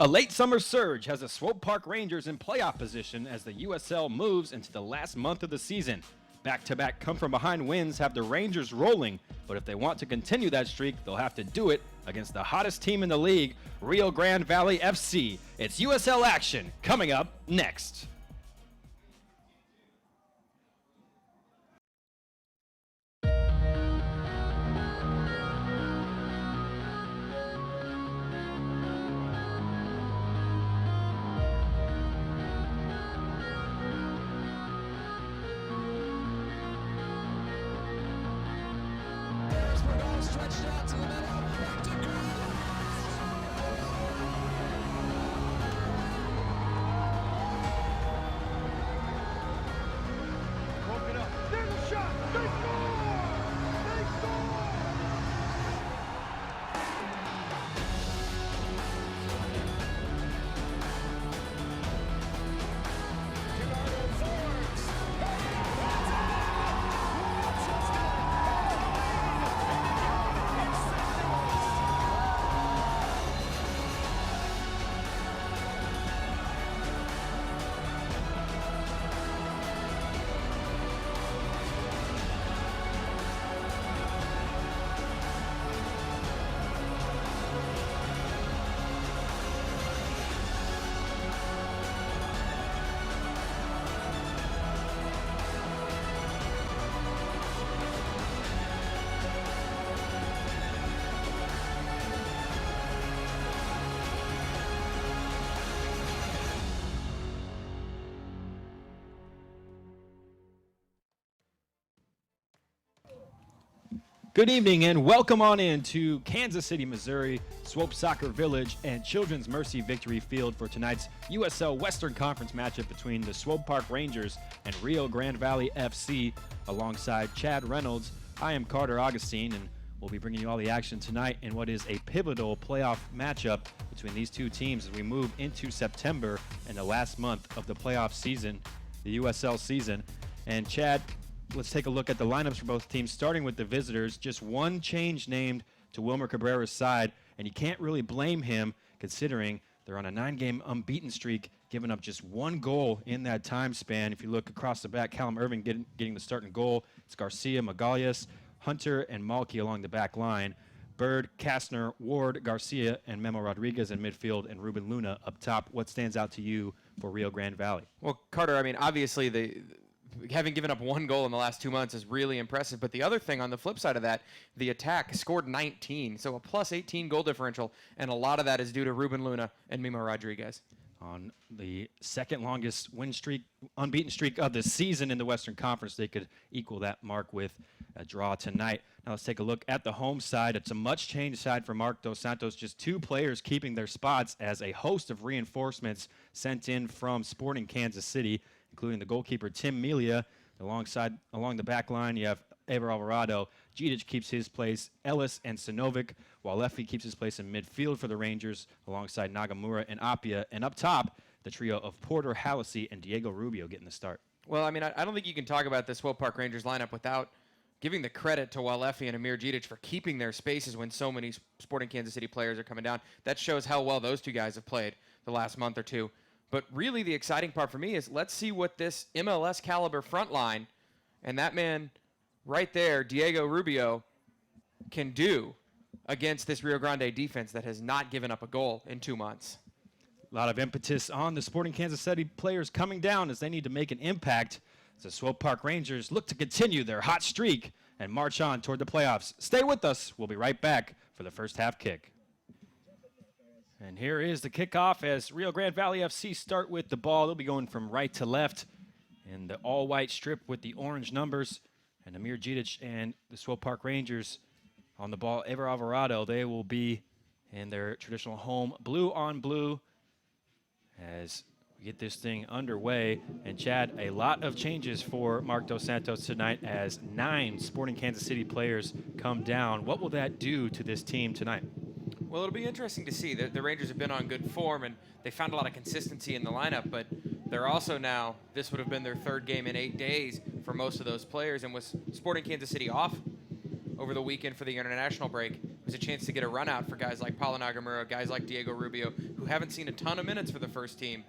A late summer surge has the Swope Park Rangers in playoff position as the USL moves into the last month of the season. Back-to-back come-from-behind wins have the Rangers rolling, but if they want to continue that streak, they'll have to do it against the hottest team in the league, Rio Grande Valley FC. It's USL action coming up next. Stretched out to the middle, back to Broke it up. There's a shot. They score! They score! Gerardo Fords. Good evening and welcome on in to Kansas City, Missouri, Swope Soccer Village and Children's Mercy Victory Field for tonight's USL Western Conference matchup between the Swope Park Rangers and Rio Grande Valley FC. Alongside Chad Reynolds, I am Carter Augustine, and we'll be bringing you all the action tonight in what is a pivotal playoff matchup between these two teams as we move into September and the last month of the playoff season, the USL season. And Chad, let's take a look at the lineups for both teams, starting with the visitors. Just one change named to Wilmer Cabrera's side, and you can't really blame him considering they're on a 9-game unbeaten streak, giving up just one goal in that time span. If you look across the back, Callum Irving getting the starting goal. It's Garcia, Magalhães, Hunter, and Malky along the back line. Bird, Kastner, Ward, Garcia, and Memo Rodriguez in midfield, and Ruben Luna up top. What stands out to you for Rio Grande Valley? Well, Carter, I mean, obviously having given up one goal in the last 2 months is really impressive. But the other thing on the flip side of that, the attack scored 19, so a plus 18 goal differential, and a lot of that is due to Ruben Luna and Memo Rodriguez. On the second longest unbeaten streak of the season in the Western Conference, they could equal that mark with a draw tonight. Now let's take a look at the home side. It's a much changed side for Mark Dos Santos. Just two players keeping their spots as a host of reinforcements sent in from Sporting Kansas City, including the goalkeeper Tim Melia. Along the back line, you have Ever Alvarado. Gidic keeps his place, Ellis and Sinovic, while Leffy keeps his place in midfield for the Rangers alongside Nagamura and Apia. And up top, the trio of Porter, Hallisey, and Diego Rubio getting the start. Well, I mean, I don't think you can talk about the Swope Park Rangers lineup without giving the credit to Walefi and Amir Gidic for keeping their spaces when so many Sporting Kansas City players are coming down. That shows how well those two guys have played the last month or two. But really the exciting part for me is let's see what this MLS caliber front line and that man right there, Diego Rubio, can do against this Rio Grande defense that has not given up a goal in 2 months. A lot of impetus on the Sporting Kansas City players coming down as they need to make an impact as the Swope Park Rangers look to continue their hot streak and march on toward the playoffs. Stay with us. We'll be right back for the first half kick. And here is the kickoff as Rio Grande Valley FC start with the ball. They'll be going from right to left in the all-white strip with the orange numbers. And Amir Gidic and the Swope Park Rangers on the ball. Ever Alvarado, they will be in their traditional home blue on blue as we get this thing underway. And Chad, a lot of changes for Mark Dos Santos tonight as 9 Sporting Kansas City players come down. What will that do to this team tonight? Well, it'll be interesting to see. The Rangers have been on good form, and they found a lot of consistency in the lineup, but they're also now, this would have been their third game in 8 days for most of those players, and with Sporting Kansas City off over the weekend for the international break, was a chance to get a run out for guys like Paulo Nagamura, guys like Diego Rubio, who haven't seen a ton of minutes for the first team.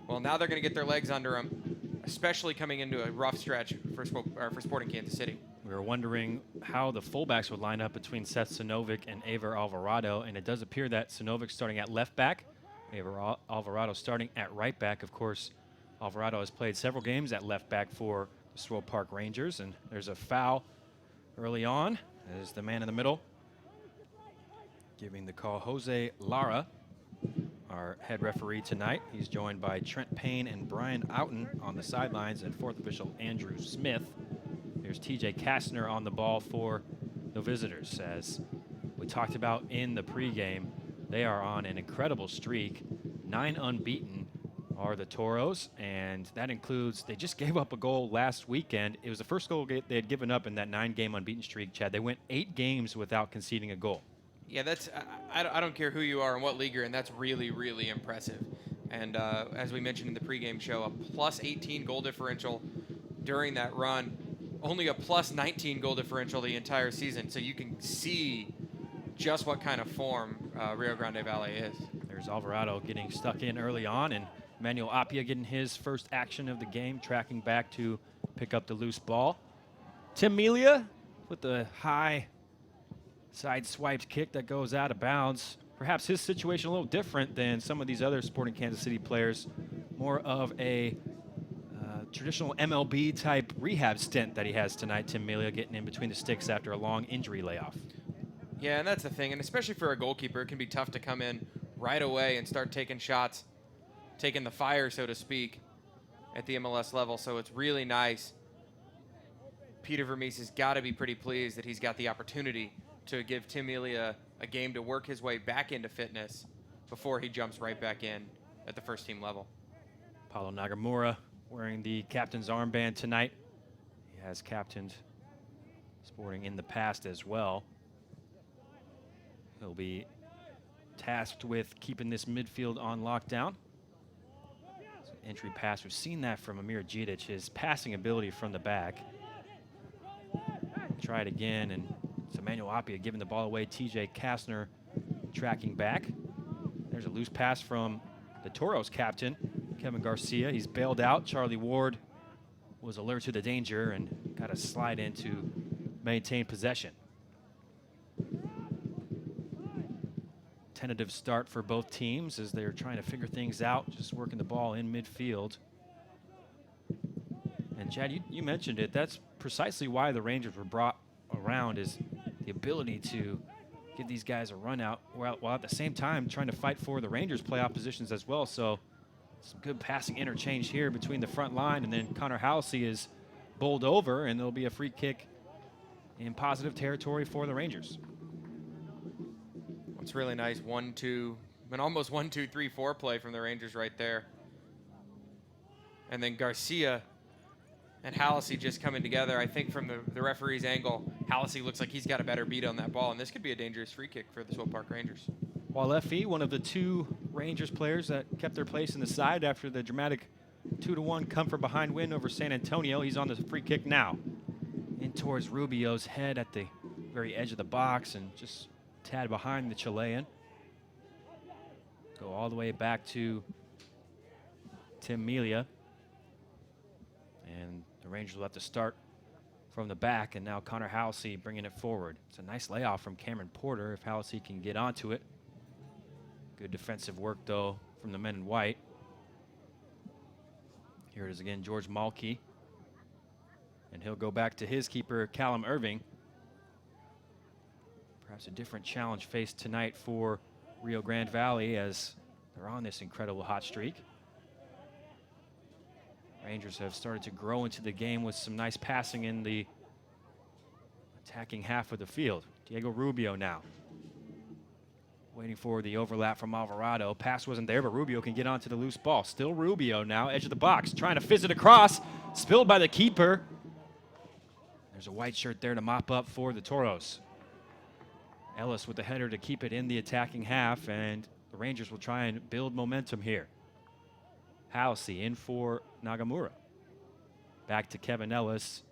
Well, now they're going to get their legs under them, especially coming into a rough stretch for Sporting Kansas City. We were wondering how the fullbacks would line up between Seth Sinovic and Aver Alvarado, and it does appear that Sinovic starting at left back, Aver Alvarado starting at right back. Of course, Alvarado has played several games at left back for the Swope Park Rangers, and there's a foul early on as the man in the middle giving the call, Jose Lara, our head referee tonight. He's joined by Trent Payne and Brian Outen on the sidelines, and fourth official Andrew Smith. There's TJ Kastner on the ball for the visitors. As we talked about in the pregame, they are on an incredible streak. 9 unbeaten are the Toros, and that includes, they just gave up a goal last weekend. It was the first goal they had given up in that 9-game unbeaten streak, Chad. They went 8 games without conceding a goal. Yeah, that's I don't care who you are and what league you're in. That's really, really impressive. And as we mentioned in the pregame show, a plus 18 goal differential during that run, only a plus 19 goal differential the entire season. So you can see just what kind of form Rio Grande Valley is. There's Alvarado getting stuck in early on, and Manuel Apia getting his first action of the game, tracking back to pick up the loose ball. Tim Melia with the high side swiped kick that goes out of bounds. Perhaps his situation a little different than some of these other Sporting Kansas City players. More of a traditional MLB type rehab stint that he has tonight. Tim Melia getting in between the sticks after a long injury layoff. Yeah, and that's the thing. And especially for a goalkeeper, it can be tough to come in right away and start taking shots, taking the fire, so to speak, at the MLS level. So it's really nice. Peter Vermees has got to be pretty pleased that he's got the opportunity to give Tim Melia a game to work his way back into fitness before he jumps right back in at the first team level. Paulo Nagamura wearing the captain's armband tonight. He has captained Sporting in the past as well. He'll be tasked with keeping this midfield on lockdown. Entry pass, we've seen that from Amir Djidic, his passing ability from the back. Try it again, and it's Emmanuel Apia giving the ball away. TJ Kastner tracking back. There's a loose pass from the Toros captain, Kevin Garcia. He's bailed out. Charlie Ward was alert to the danger and got a slide in to maintain possession. Tentative start for both teams as they're trying to figure things out, just working the ball in midfield. And Chad, you mentioned it. That's precisely why the Rangers were brought around, is the ability to give these guys a run out while at the same time trying to fight for the Rangers' playoff positions as well. So some good passing interchange here between the front line, and then Connor Halsey is bowled over, and there'll be a free kick in positive territory for the Rangers. It's really nice 1-2, and almost 1-2-3-4 play from the Rangers right there. And then Garcia and Halsey just coming together. I think from the referee's angle, Halsey looks like he's got a better beat on that ball, and this could be a dangerous free kick for the Swope Park Rangers. While Effie, one of the 2 Rangers players that kept their place in the side after the dramatic 2-1 come from behind win over San Antonio, he's on the free kick now. In towards Rubio's head at the very edge of the box, and just tad behind the Chilean. Go all the way back to Tim Melia. And the Rangers will have to start from the back, and now Connor Halsey bringing it forward. It's a nice layoff from Cameron Porter if Halsey can get onto it. Good defensive work, though, from the men in white. Here it is again, George Malky. And he'll go back to his keeper, Callum Irving. Perhaps a different challenge faced tonight for Rio Grande Valley as they're on this incredible hot streak. Rangers have started to grow into the game with some nice passing in the attacking half of the field. Diego Rubio now waiting for the overlap from Alvarado. Pass wasn't there, but Rubio can get onto the loose ball. Still Rubio now, edge of the box, trying to fizz it across. Spilled by the keeper. There's a white shirt there to mop up for the Toros. Ellis with the header to keep it in the attacking half, and the Rangers will try and build momentum here. Halsey in for Nagamura. Back to Kevin Ellis.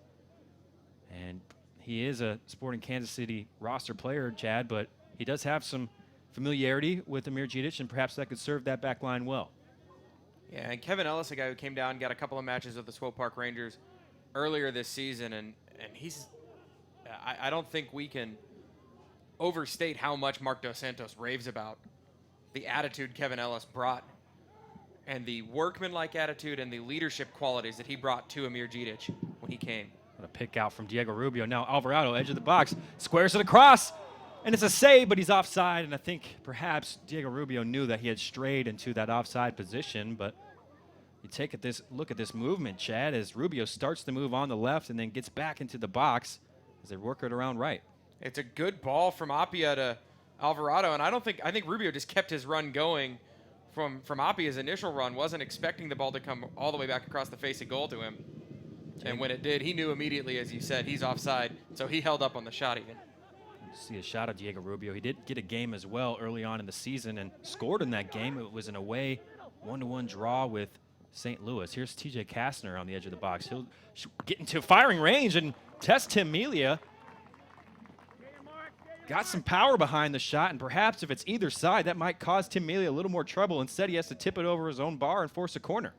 And he is a Sporting Kansas City roster player, Chad, but he does have some familiarity with Amir Džidić, and perhaps that could serve that back line well. Yeah, and Kevin Ellis, a guy who came down and got a couple of matches with the Swope Park Rangers earlier this season, and he's I don't think we can overstate how much Mark Dos Santos raves about the attitude Kevin Ellis brought and the workmanlike attitude and the leadership qualities that he brought to Amir Džidić when he came. What a pick out from Diego Rubio. Now Alvarado, edge of the box, squares it across, and it's a save, but he's offside, and I think perhaps Diego Rubio knew that he had strayed into that offside position, but you take look at this movement, Chad, as Rubio starts the move on the left and then gets back into the box as they work it around right. It's a good ball from Appia to Alvarado, and I think Rubio just kept his run going from Appia's initial run, wasn't expecting the ball to come all the way back across the face of goal to him. And when it did, he knew immediately, as you said, he's offside, so he held up on the shot even. See a shot of Diego Rubio. He did get a game as well early on in the season and scored in that game. It was an away 1-1 draw with St. Louis. Here's TJ Kastner on the edge of the box. He'll get into firing range and test Tim Melia. Got some power behind the shot, and perhaps if it's either side, that might cause Tim Melia a little more trouble. Instead, he has to tip it over his own bar and force a corner.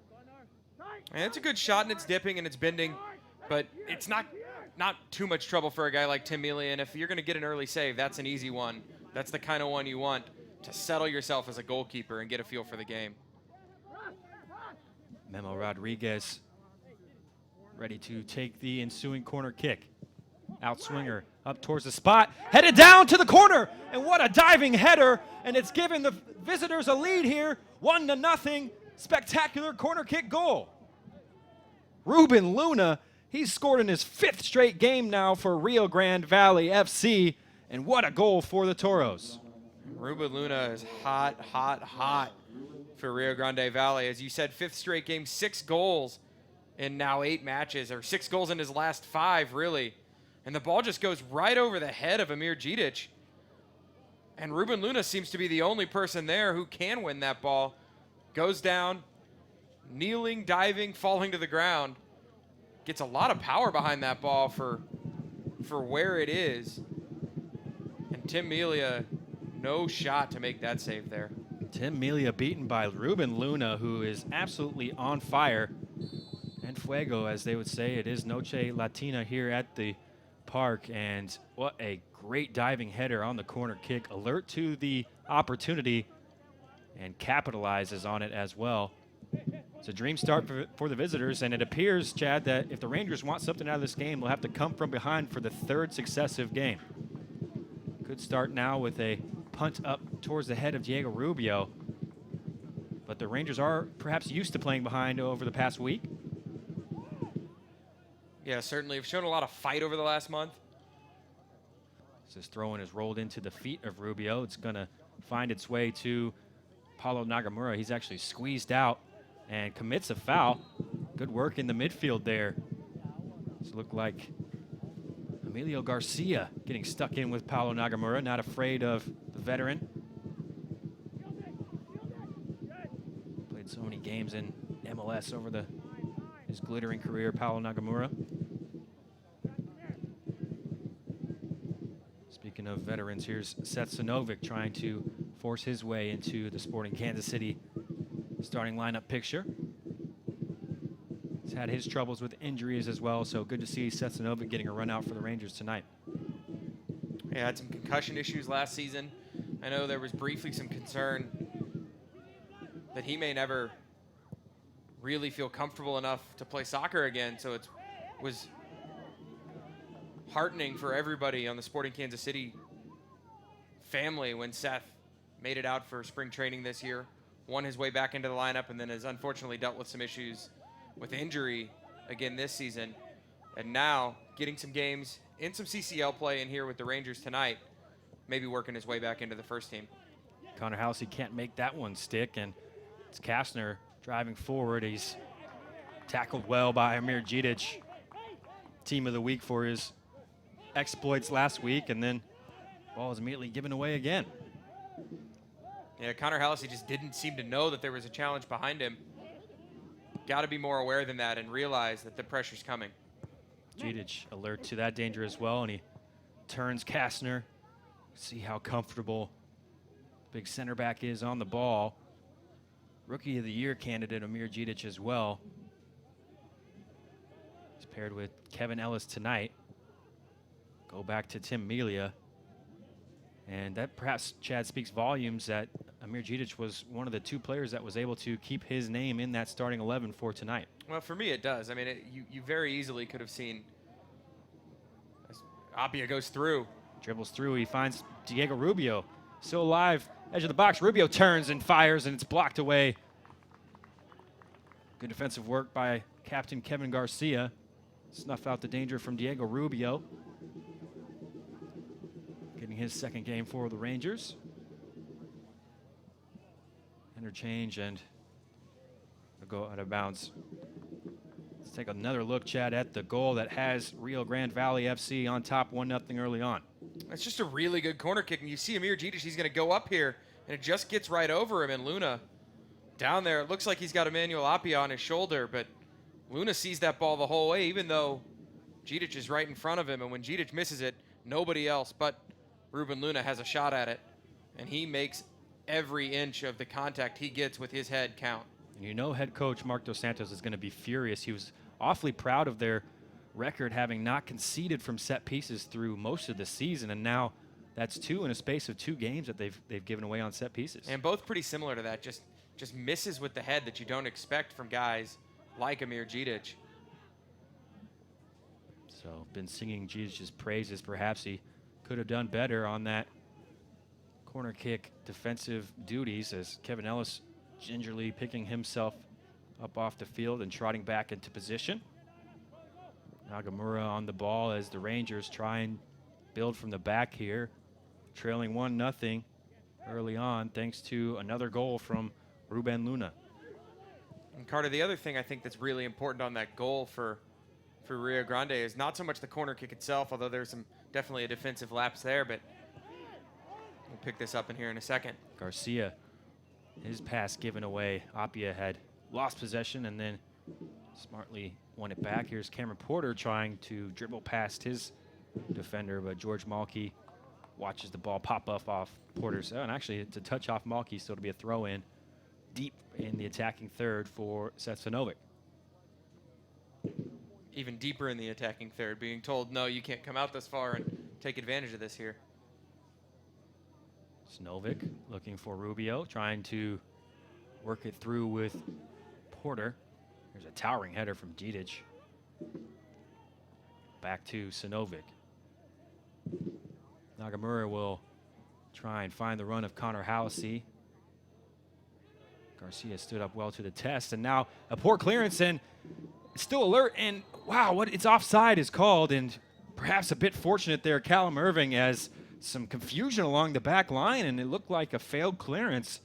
And it's a good shot, and it's dipping, and it's bending, but it's not too much trouble for a guy like Tim Melia. And if you're going to get an early save, that's an easy one. That's the kind of one you want to settle yourself as a goalkeeper and get a feel for the game. Memo Rodriguez ready to take the ensuing corner kick. Outswinger up towards the spot, headed down to the corner, and what a diving header, and it's given the visitors a lead here, 1-0, spectacular corner kick goal. Ruben Luna, he's scored in his 5th straight game now for Rio Grande Valley FC, and what a goal for the Toros. Ruben Luna is hot, hot, hot for Rio Grande Valley. As you said, 5th straight game, 6 goals in now 8 matches, or 6 goals in his last 5, really. And the ball just goes right over the head of Amir Džidić. And Ruben Luna seems to be the only person there who can win that ball. Goes down, kneeling, diving, falling to the ground. Gets a lot of power behind that ball for where it is. And Tim Melia, no shot to make that save there. Tim Melia beaten by Ruben Luna, who is absolutely on fire. And fuego, as they would say. It is Noche Latina here at the park, and what a great diving header on the corner kick. Alert to the opportunity and capitalizes on it as well. It's a dream start for the visitors, and it appears, Chad, that if the Rangers want something out of this game, they'll have to come from behind for the 3rd successive game. Good start now with a punt up towards the head of Diego Rubio, but the Rangers are perhaps used to playing behind over the past week. Yeah, certainly. Have shown a lot of fight over the last month. This throw-in is rolled into the feet of Rubio. It's going to find its way to Paulo Nagamura. He's actually squeezed out and commits a foul. Good work in the midfield there. It looked like Emilio Garcia getting stuck in with Paulo Nagamura, not afraid of the veteran. Played so many games in MLS over his glittering career, Paulo Nagamura. Speaking of veterans, here's Seth Sinovic trying to force his way into the Sporting Kansas City starting lineup picture. He's had his troubles with injuries as well, so good to see Seth Sinovic getting a run out for the Rangers tonight. Yeah, had some concussion issues last season. I know there was briefly some concern that he may never really feel comfortable enough to play soccer again, so it was heartening for everybody on the Sporting Kansas City family when Seth made it out for spring training this year, won his way back into the lineup, and then has unfortunately dealt with some issues with injury again this season. And now getting some games in some CCL play in here with the Rangers tonight, maybe working his way back into the first team. Connor Halsey can't make that one stick, and it's Kastner driving forward. He's tackled well by Amir Džidić, team of the week for his exploits last week, and then ball is immediately given away again. Yeah, Connor Halsey just didn't seem to know that there was a challenge behind him. Got to be more aware than that and realize that the pressure's coming. Džidić alert to that danger as well, and he turns Kastner See how comfortable big center back is on the ball. Rookie of the Year candidate Amir Džidić as well. He's paired with Kevin Ellis tonight. Go back to Tim Melia. And that perhaps, Chad, speaks volumes that Amir Džidić was one of the 2 players that was able to keep his name in that starting 11 for tonight. Well, for me, it does. I mean, you very easily could have seen Apia goes through. Dribbles through. He finds Diego Rubio. Still alive. Edge of the box. Rubio turns and fires, and it's blocked away. Good defensive work by Captain Kevin Garcia. Snuff out the danger from Diego Rubio. Getting his second game for the Rangers. Interchange and a go out of bounds. Let's take another look, Chad, at the goal that has Rio Grande Valley FC on top 1-0 early on. It's just a really good corner kick, and you see Amir Džidić, he's going to go up here, and it just gets right over him, and Luna down there. It looks like he's got Emmanuel Apia on his shoulder, but Luna sees that ball the whole way, even though Džidić is right in front of him, and when Džidić misses it, nobody else but Ruben Luna has a shot at it, and he makes every inch of the contact he gets with his head count. And you know head coach Mark Dos Santos is going to be furious. He was awfully proud of their record, having not conceded from set pieces through most of the season, and now that's 2 in a space of 2 games that they've given away on set pieces. And both pretty similar to that, just misses with the head that you don't expect from guys like Amir Džidić. So been singing Džidic's praises. Perhaps he could have done better on that corner kick defensive duties, as Kevin Ellis gingerly picking himself up off the field and trotting back into position. Nagamura on the ball as the Rangers try and build from the back here, trailing 1-0 early on thanks to another goal from Ruben Luna. And Carter, the other thing I think that's really important on that goal for Rio Grande is not so much the corner kick itself, although there's definitely a defensive lapse there, but we'll pick this up in here in a second. Garcia, his pass given away. Apia had lost possession and then smartly won it back. Here's Cameron Porter trying to dribble past his defender, but George Malky watches the ball pop up off Porter's. Oh, and actually, it's a touch off Malky, so it'll be a throw in deep in the attacking third for Seth Sinovic. Even deeper in the attacking third, being told, no, you can't come out this far and take advantage of this here. Sinovic looking for Rubio, trying to work it through with Porter. There's a towering header from Džidić. Back to Sinovic. Nagamura will try and find the run of Connor Halsey. Garcia stood up well to the test, and now a poor clearance, and still alert, and wow, it's offside is called, and perhaps a bit fortunate there, Callum Irving, as some confusion along the back line, and it looked like a failed clearance.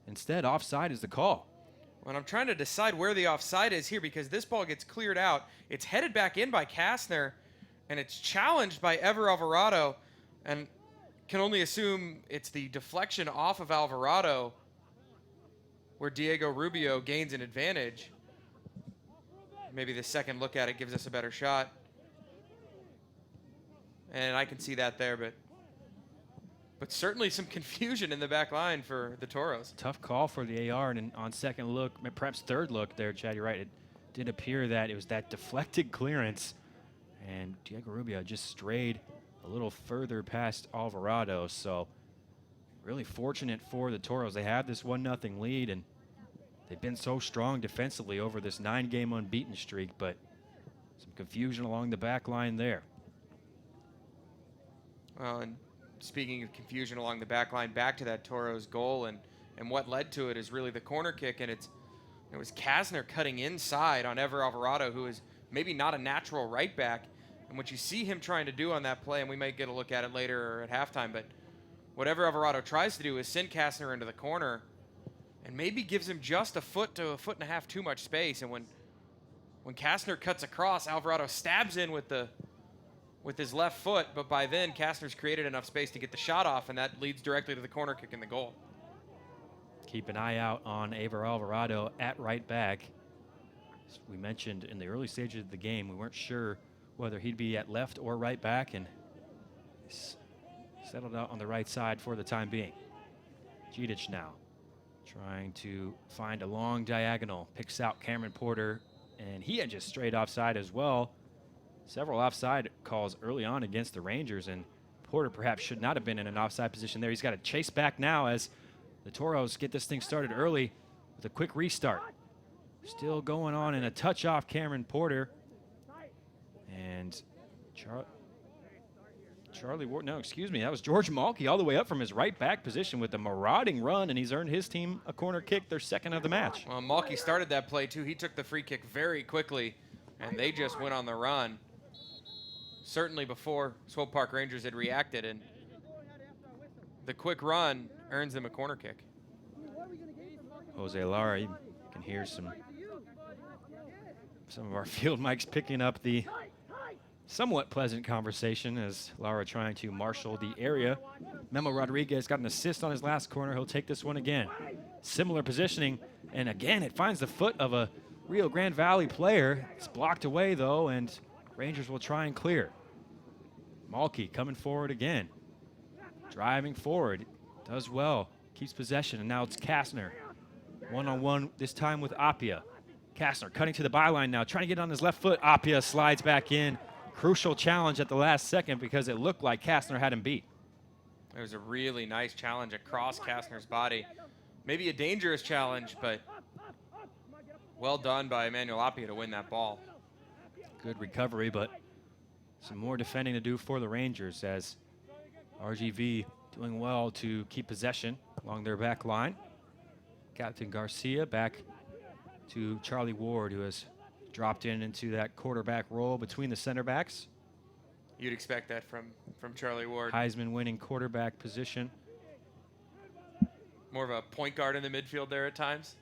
Instead, offside is the call. Well, I'm trying to decide where the offside is here, because this ball gets cleared out. It's headed back in by Kastner, and it's challenged by Ever Alvarado, and can only assume it's the deflection off of Alvarado where Diego Rubio gains an advantage. Maybe the second look at it gives us a better shot. And I can see that there, but certainly some confusion in the back line for the Toros. Tough call for the AR, and on second look, perhaps third look there, Chad, you're right. It did appear that it was that deflected clearance, and Diego Rubio just strayed a little further past Alvarado. So really fortunate for the Toros. They have this 1-0 lead, and they've been so strong defensively over this 9-game unbeaten streak, but some confusion along the back line there. Well, and speaking of confusion along the back line, back to that Toros goal, and what led to it is really the corner kick, and it was Kastner cutting inside on Ever Alvarado, who is maybe not a natural right back. And what you see him trying to do on that play, and we might get a look at it later or at halftime, but whatever Alvarado tries to do is send Kastner into the corner and maybe gives him just a foot to a foot and a half too much space. And when Kastner cuts across, Alvarado stabs in with his left foot, but by then Kastner's created enough space to get the shot off, and that leads directly to the corner kick in the goal. Keep an eye out on Ever Alvarado at right back. As we mentioned in the early stages of the game, we weren't sure whether he'd be at left or right back, and settled out on the right side for the time being. Gidic now trying to find a long diagonal. Picks out Cameron Porter, and he had just straight offside as well. Several offside calls early on against the Rangers, and Porter perhaps should not have been in an offside position there. He's got to chase back now as the Toros get this thing started early with a quick restart. Still going on, and a touch off Cameron Porter. And Charlie Ward, no, excuse me, that was George Malky all the way up from his right back position with a marauding run, and he's earned his team a corner kick, their second of the match. Well, Malky started that play too. He took the free kick very quickly, and they just went on the run. Certainly before Swope Park Rangers had reacted, and the quick run earns them a corner kick. Jose Lara, you can hear some of our field mics picking up the somewhat pleasant conversation as Lara trying to marshal the area. Memo Rodriguez got an assist on his last corner. He'll take this one again. Similar positioning, and again it finds the foot of a Rio Grande Valley player. It's blocked away though, and Rangers will try and clear. Malky coming forward again. Driving forward, does well, keeps possession, and now it's Kastner. One-on-one, this time with Appia. Kastner cutting to the byline now, trying to get on his left foot. Appia slides back in. Crucial challenge at the last second because it looked like Kastner had him beat. It was a really nice challenge across Kastner's body. Maybe a dangerous challenge, but well done by Emmanuel Appia to win that ball. Good recovery, but some more defending to do for the Rangers as RGV doing well to keep possession along their back line. Captain Garcia back to Charlie Ward, who has dropped into that quarterback role between the center backs. You'd expect that from Charlie Ward. Heisman winning quarterback position. More of a point guard in the midfield there at times.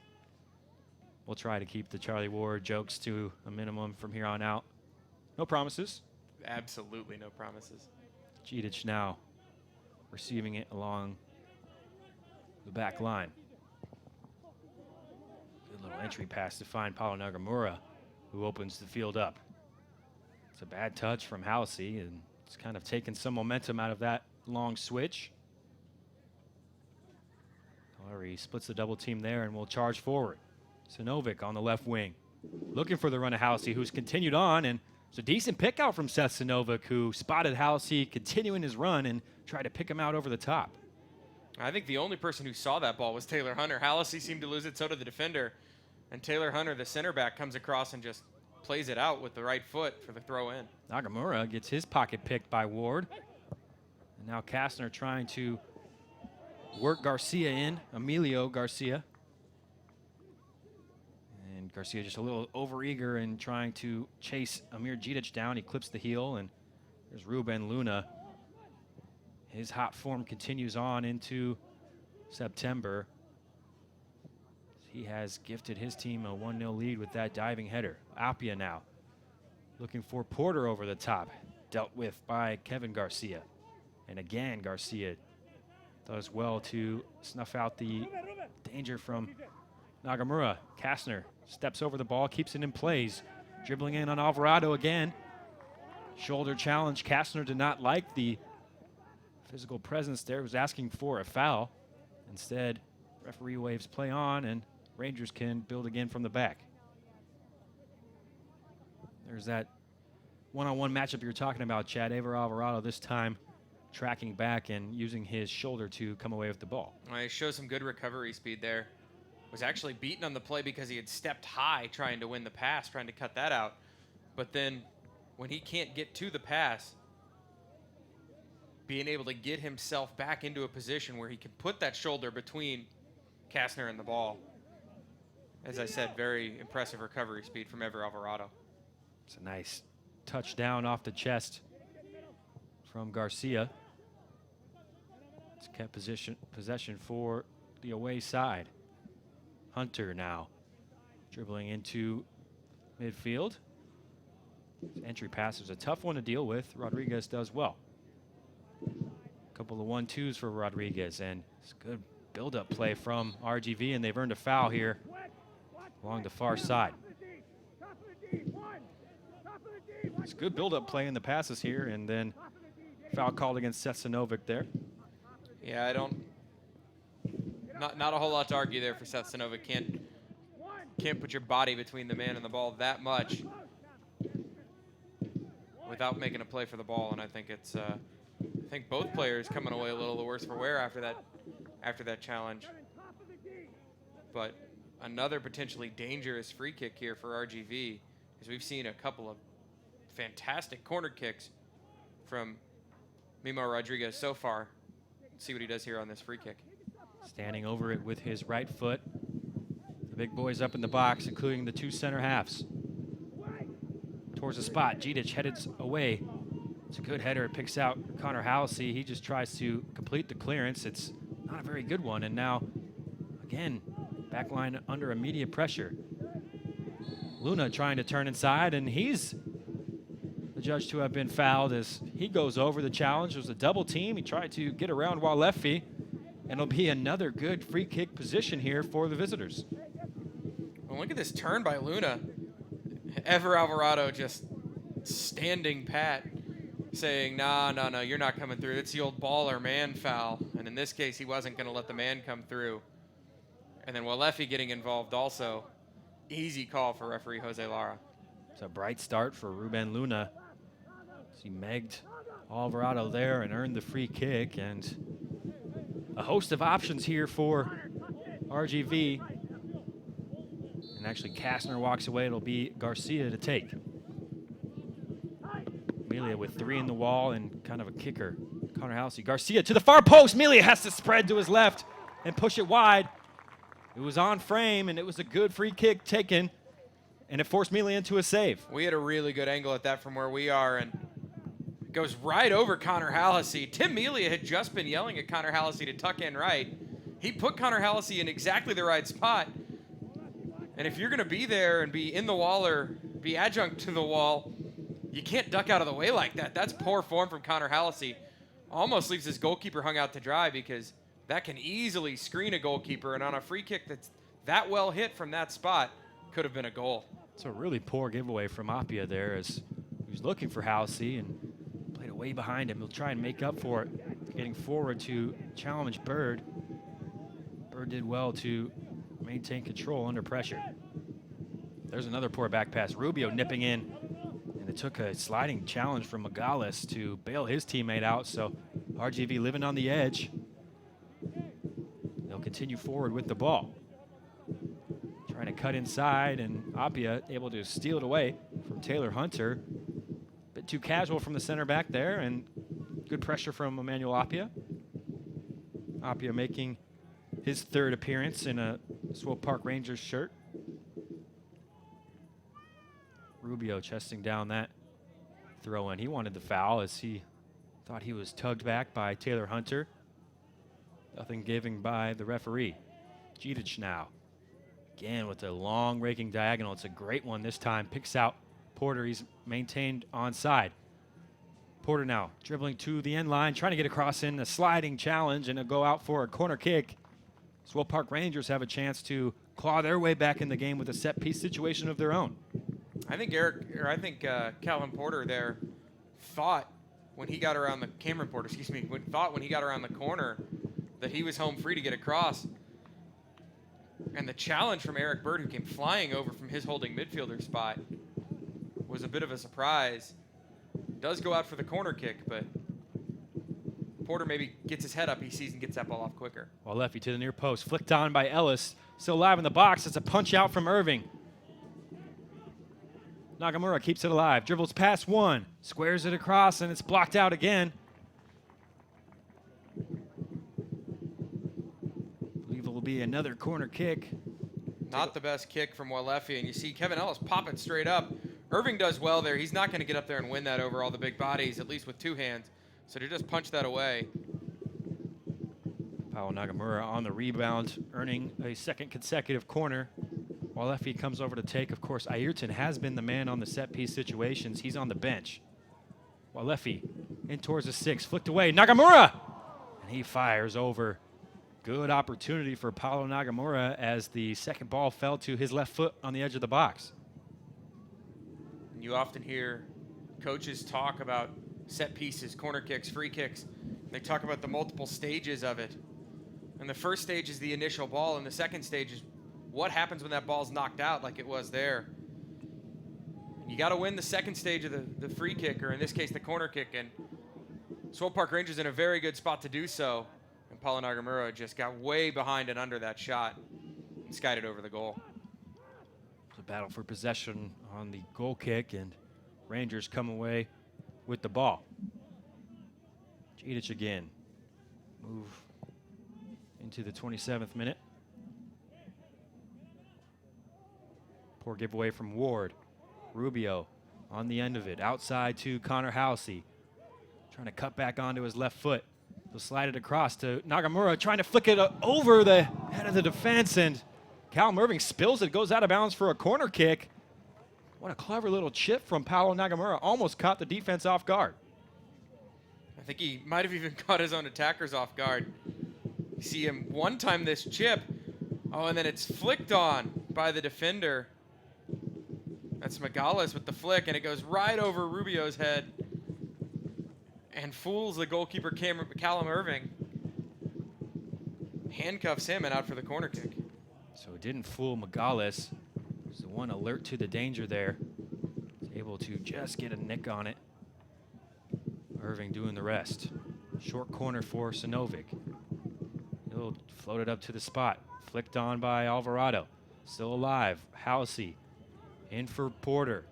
We'll try to keep the Charlie Ward jokes to a minimum from here on out. No promises. Absolutely no promises. Gidic now receiving it along the back line. Good little entry pass to find Paulo Nagamura, who opens the field up. It's a bad touch from Halsey, and it's kind of taken some momentum out of that long switch. However, he splits the double team there and will charge forward. Sinovic on the left wing, looking for the run of Halsey, who's continued on, and it's a decent pick out from Seth Sinovic, who spotted Halsey continuing his run and tried to pick him out over the top. I think the only person who saw that ball was Taylor Hunter. Halsey seemed to lose it, so did the defender. And Taylor Hunter, the center back, comes across and just plays it out with the right foot for the throw in. Nagamura gets his pocket picked by Ward. And now Kastner trying to work Garcia in, Emilio Garcia. And Garcia just a little overeager in trying to chase Amir Gidic down. He clips the heel, and there's Ruben Luna. His hot form continues on into September. He has gifted his team a 1-0 lead with that diving header. Appia now looking for Porter over the top. Dealt with by Kevin Garcia. And again, Garcia does well to snuff out the danger from Nagamura. Kastner steps over the ball, keeps it in plays. Dribbling in on Alvarado again. Shoulder challenge. Kastner did not like the physical presence there, was asking for a foul. Instead, referee waves play on, and Rangers can build again from the back. There's that one-on-one matchup you're talking about, Chad. Ever Alvarado this time tracking back and using his shoulder to come away with the ball. Well, he shows some good recovery speed there. Was actually beaten on the play because he had stepped high trying to win the pass, trying to cut that out. But then when he can't get to the pass, being able to get himself back into a position where he can put that shoulder between Kastner and the ball. As I said, very impressive recovery speed from Ever Alvarado. It's a nice touchdown off the chest from Garcia. It's kept possession for the away side. Hunter now dribbling into midfield. His entry pass was a tough one to deal with. Rodriguez does well. A couple of 1-2s for Rodriguez, and it's a good build-up play from RGV, and they've earned a foul here along the far side. It's good build-up play in the passes here, and then Foul called against Setsanovic there. Yeah, I don't. Not a whole lot to argue there for Setsanovic. Can't put your body between the man and the ball that much without making a play for the ball, and I think it's I think both players coming away a little the worse for wear after that challenge. But another potentially dangerous free kick here for RGV, because we've seen a couple of fantastic corner kicks from Mimo Rodriguez so far. Let's see what he does here on this free kick. Standing over it with his right foot. The big boys up in the box, including the two center halves. Towards the spot, Gidic headed away. It's a good header. It picks out Connor Halsey. He just tries to complete the clearance. It's not a very good one. And now, again, back line under immediate pressure. Luna trying to turn inside, and he's the judge to have been fouled as he goes over the challenge. It was a double team. He tried to get around Walefi, and it'll be another good free kick position here for the visitors. Well, look at this turn by Luna. Ever Alvarado just standing pat, saying, no, you're not coming through. It's the old baller man foul. And in this case, he wasn't going to let the man come through. And then Walefi getting involved also. Easy call for referee Jose Lara. It's a bright start for Ruben Luna. He megged Alvarado there and earned the free kick. And a host of options here for RGV. And actually, Kastner walks away. It'll be Garcia to take. Melia with three in the wall and kind of a kicker. Connor Halsey. Garcia to the far post. Melia has to spread to his left and push it wide. It was on frame, and it was a good free kick taken, and it forced Melia into a save. We had a really good angle at that from where we are, and it goes right over Connor Halsey. Tim Melia had just been yelling at Connor Halsey to tuck in right. He put Connor Halsey in exactly the right spot. And if you're going to be there and be in the wall or be adjunct to the wall, you can't duck out of the way like that. That's poor form from Connor Halsey. Almost leaves his goalkeeper hung out to dry, because that can easily screen a goalkeeper, and on a free kick that's that well hit from that spot, could have been a goal. It's a really poor giveaway from Appia there, as he was looking for Halsey and played away behind him. He'll try and make up for it, getting forward to challenge Bird. Bird did well to maintain control under pressure. There's another poor back pass. Rubio nipping in, and it took a sliding challenge from Megales to bail his teammate out, so RGV living on the edge. They'll continue forward with the ball. Trying to cut inside, and Appia able to steal it away from Taylor Hunter. Bit too casual from the center back there, and good pressure from Emmanuel Appia. Appia making his third appearance in a Swope Park Rangers shirt. Rubio chesting down that throw in. He wanted the foul as he thought he was tugged back by Taylor Hunter. Nothing given by the referee. Gidic now. Again with a long raking diagonal. It's a great one this time. Picks out Porter. He's maintained onside. Porter now dribbling to the end line, trying to get across in a sliding challenge, and a go out for a corner kick. Swope Park Rangers have a chance to claw their way back in the game with a set piece situation of their own. I think Calvin Porter there thought when he got around the Cameron Porter, thought when he got around the corner that he was home free to get across. And the challenge from Eric Bird, who came flying over from his holding midfielder spot, was a bit of a surprise. Does go out for the corner kick, but Porter maybe gets his head up, he sees, and gets that ball off quicker. Walefi to the near post, flicked on by Ellis. Still alive in the box. It's a punch out from Irving. Nagamura keeps it alive, dribbles past one, squares it across, and it's blocked out again. I believe it will be another corner kick. Not the best kick from Walefi, and you see Kevin Ellis pop it straight up. Irving does well there. He's not going to get up there and win that over all the big bodies, at least with two hands. So to just punch that away. Paolo Nagamura on the rebound, earning a second consecutive corner. Walefi comes over to take. Of course, Ayrton has been the man on the set-piece situations. He's on the bench. Walefi in towards the six, flicked away. Nagamura! And he fires over. Good opportunity for Paolo Nagamura as the second ball fell to his left foot on the edge of the box. You often hear coaches talk about set pieces, corner kicks, free kicks. They talk about the multiple stages of it. And the first stage is the initial ball, and the second stage is what happens when that ball's knocked out like it was there. You got to win the second stage of the free kick, or in this case, the corner kick, and Swope Park Rangers in a very good spot to do so. And Paulo Nagamura just got way behind and under that shot and skied it over the goal. It's a battle for possession on the goal kick, and Rangers come away with the ball. Jidic again. Move into the 27th minute. Poor giveaway from Ward. Rubio on the end of it. Outside to Connor Halsey. Trying to cut back onto his left foot. He'll slide it across to Nagamura, trying to flick it over the head of the defense, and Callum Irving spills it, goes out of bounds for a corner kick. What a clever little chip from Paulo Nagamura. Almost caught the defense off guard. I think he might have even caught his own attackers off guard. You see him one time this chip. Oh, and then it's flicked on by the defender. That's Megales with the flick, and it goes right over Rubio's head and fools the goalkeeper Callum Irving. Handcuffs him and out for the corner kick. So it didn't fool Megales. He was the one alert to the danger there. He's able to just get a nick on it. Irving doing the rest. Short corner for Sinovic. He'll float it up to the spot. Flicked on by Alvarado. Still alive. Halsey in for Porter.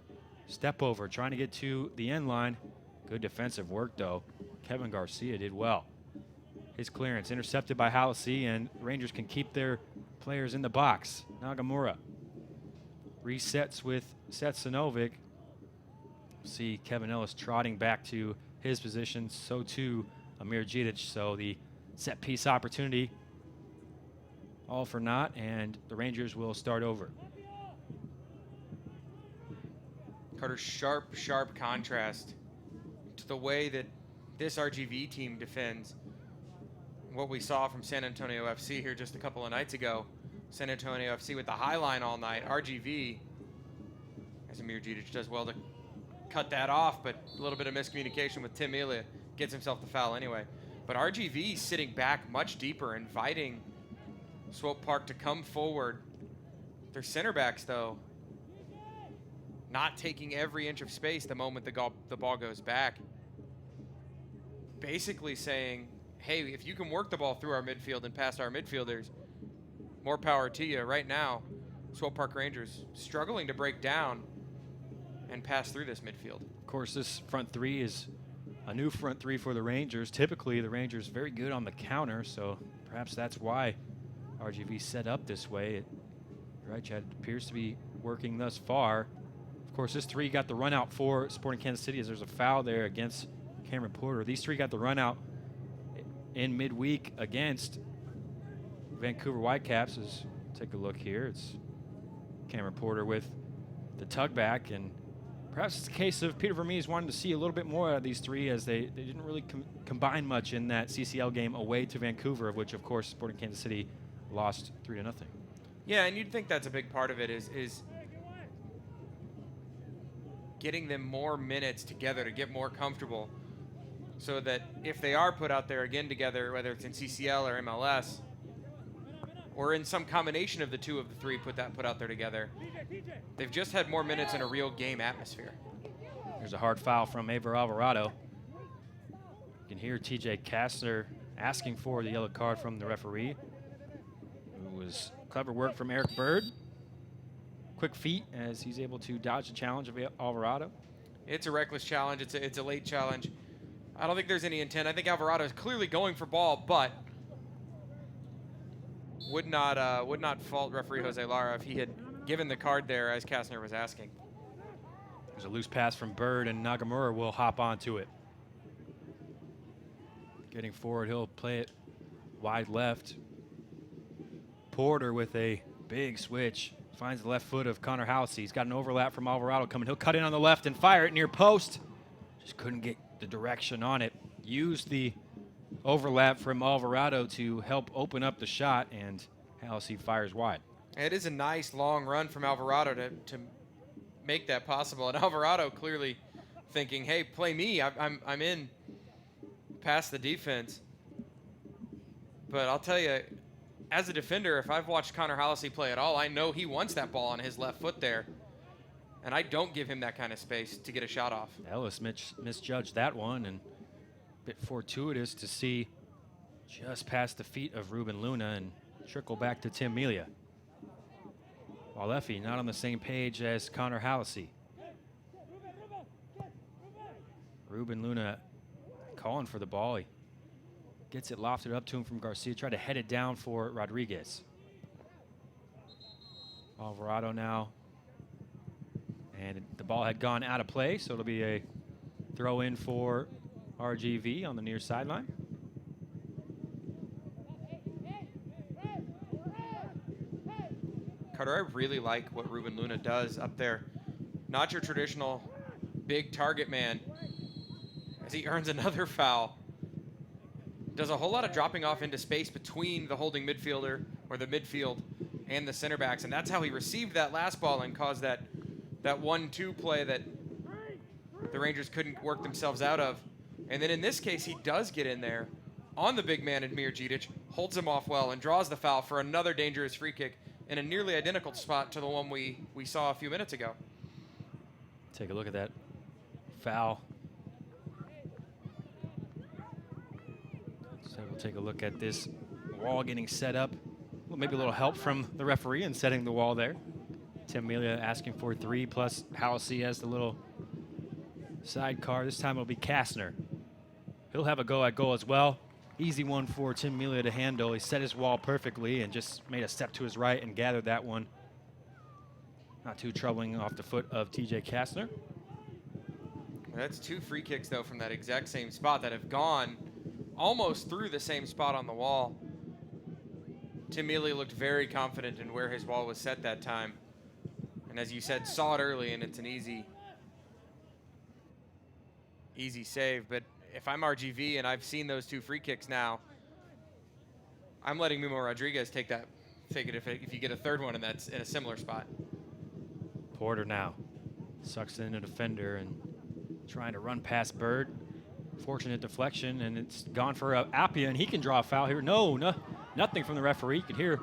Step over, trying to get to the end line. Good defensive work, though. Kevin Garcia did well. His clearance intercepted by Halsey, and Rangers can keep their players in the box. Nagamura resets with Setsanovic. See Kevin Ellis trotting back to his position. So too Amir Jidic. So the set piece opportunity all for naught, and the Rangers will start over. Carter, sharp contrast to the way that this RGV team defends. What we saw from San Antonio FC here just a couple of nights ago. San Antonio FC with the high line all night. RGV, as Amir Jidic does well to cut that off, but a little bit of miscommunication with Tim Elia. Gets himself the foul anyway. But RGV sitting back much deeper, inviting Swope Park to come forward. Their center backs, though, not taking every inch of space the moment the ball goes back. Basically saying, hey, if you can work the ball through our midfield and past our midfielders, more power to you. Right now, Swope Park Rangers struggling to break down and pass through this midfield. Of course, this front three is a new front three for the Rangers. Typically, the Rangers very good on the counter, so perhaps that's why RGV set up this way. Right, Chad, it appears to be working thus far. Of course, this three got the run out for Sporting Kansas City as there's a foul there against Cameron Porter. These three got the run out in midweek against Vancouver Whitecaps. Take a look here. It's Cameron Porter with the tug back, and perhaps it's a case of Peter Vermees wanting to see a little bit more out of these three, as they didn't really combine much in that CCL game away to Vancouver, of which, of course, Sporting Kansas City lost 3-0. Yeah, and you'd think that's a big part of it is getting them more minutes together to get more comfortable, so that if they are put out there again together, whether it's in CCL or MLS, or in some combination of the two of the three put out there together, they've just had more minutes in a real game atmosphere. There's a hard foul from Ever Alvarado. You can hear TJ Kastner asking for the yellow card from the referee. It was clever work from Eric Bird. Quick feet as he's able to dodge the challenge of Alvarado. It's a reckless challenge. It's a late challenge. I don't think there's any intent. I think Alvarado is clearly going for ball, but would not fault referee Jose Lara if he had given the card there as Kastner was asking. There's a loose pass from Bird, and Nagamura will hop onto it. Getting forward, he'll play it wide left. Porter with a big switch. Finds the left foot of Connor Halsey. He's got an overlap from Alvarado coming. He'll cut in on the left and fire it near post. Just couldn't get the direction on it. Used the overlap from Alvarado to help open up the shot, and Halsey fires wide. It is a nice long run from Alvarado to make that possible. And Alvarado clearly thinking, hey, play me. I'm in past the defense. But I'll tell you, as a defender, if I've watched Connor Hollisey play at all, I know he wants that ball on his left foot there. And I don't give him that kind of space to get a shot off. Ellis misjudged that one, and a bit fortuitous to see just past the feet of Ruben Luna and trickle back to Tim Melia. While Effie not on the same page as Connor Hollisey. Ruben Luna calling for the ball. He gets it lofted up to him from Garcia. Tried to head it down for Rodriguez. Alvarado now. And the ball had gone out of play, so it'll be a throw in for RGV on the near sideline. Carter, I really like what Ruben Luna does up there. Not your traditional big target man, as he earns another foul. Does a whole lot of dropping off into space between the holding midfielder or the midfield and the center backs, and that's how he received that last ball and caused that 1-2 play that the Rangers couldn't work themselves out of. And then in this case, he does get in there on the big man, Admir Djidic, holds him off well, and draws the foul for another dangerous free kick in a nearly identical spot to the one we saw a few minutes ago. Take a look at that foul. So we'll take a look at this wall getting set up. Well, maybe a little help from the referee in setting the wall there. Tim Melia asking for 3, plus Halsey has the little sidecar. This time it'll be Kastner. He'll have a go at goal as well. Easy one for Tim Melia to handle. He set his wall perfectly and just made a step to his right and gathered that one. Not too troubling off the foot of TJ Kastner. That's 2 free kicks, though, from that exact same spot that have gone almost through the same spot on the wall. Tim Melia looked very confident in where his wall was set that time. And as you said, saw it early, and it's an easy save. But if I'm RGV and I've seen those 2 free kicks now, I'm letting Mimo Rodriguez take it if you get a third one and that's in a similar spot. Porter now sucks in a defender and trying to run past Bird. Fortunate deflection, and it's gone for Appia, and he can draw a foul here. No, nothing from the referee. You can hear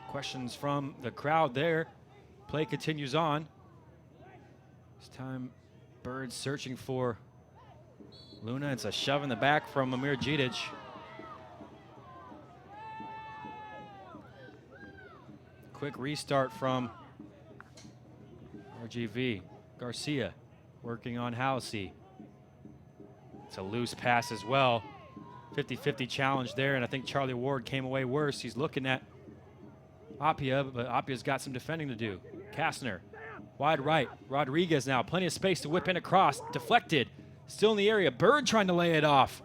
questions from the crowd there. Play continues on. This time, Bird searching for Luna. It's a shove in the back from Admir Djidic. Quick restart from RGV. Garcia working on Halsey. It's a loose pass as well. 50-50 challenge there, and I think Charlie Ward came away worse. He's looking at Appia, but Appia's got some defending to do. Kastner, wide right. Rodriguez now, plenty of space to whip in across. Deflected, still in the area. Bird trying to lay it off.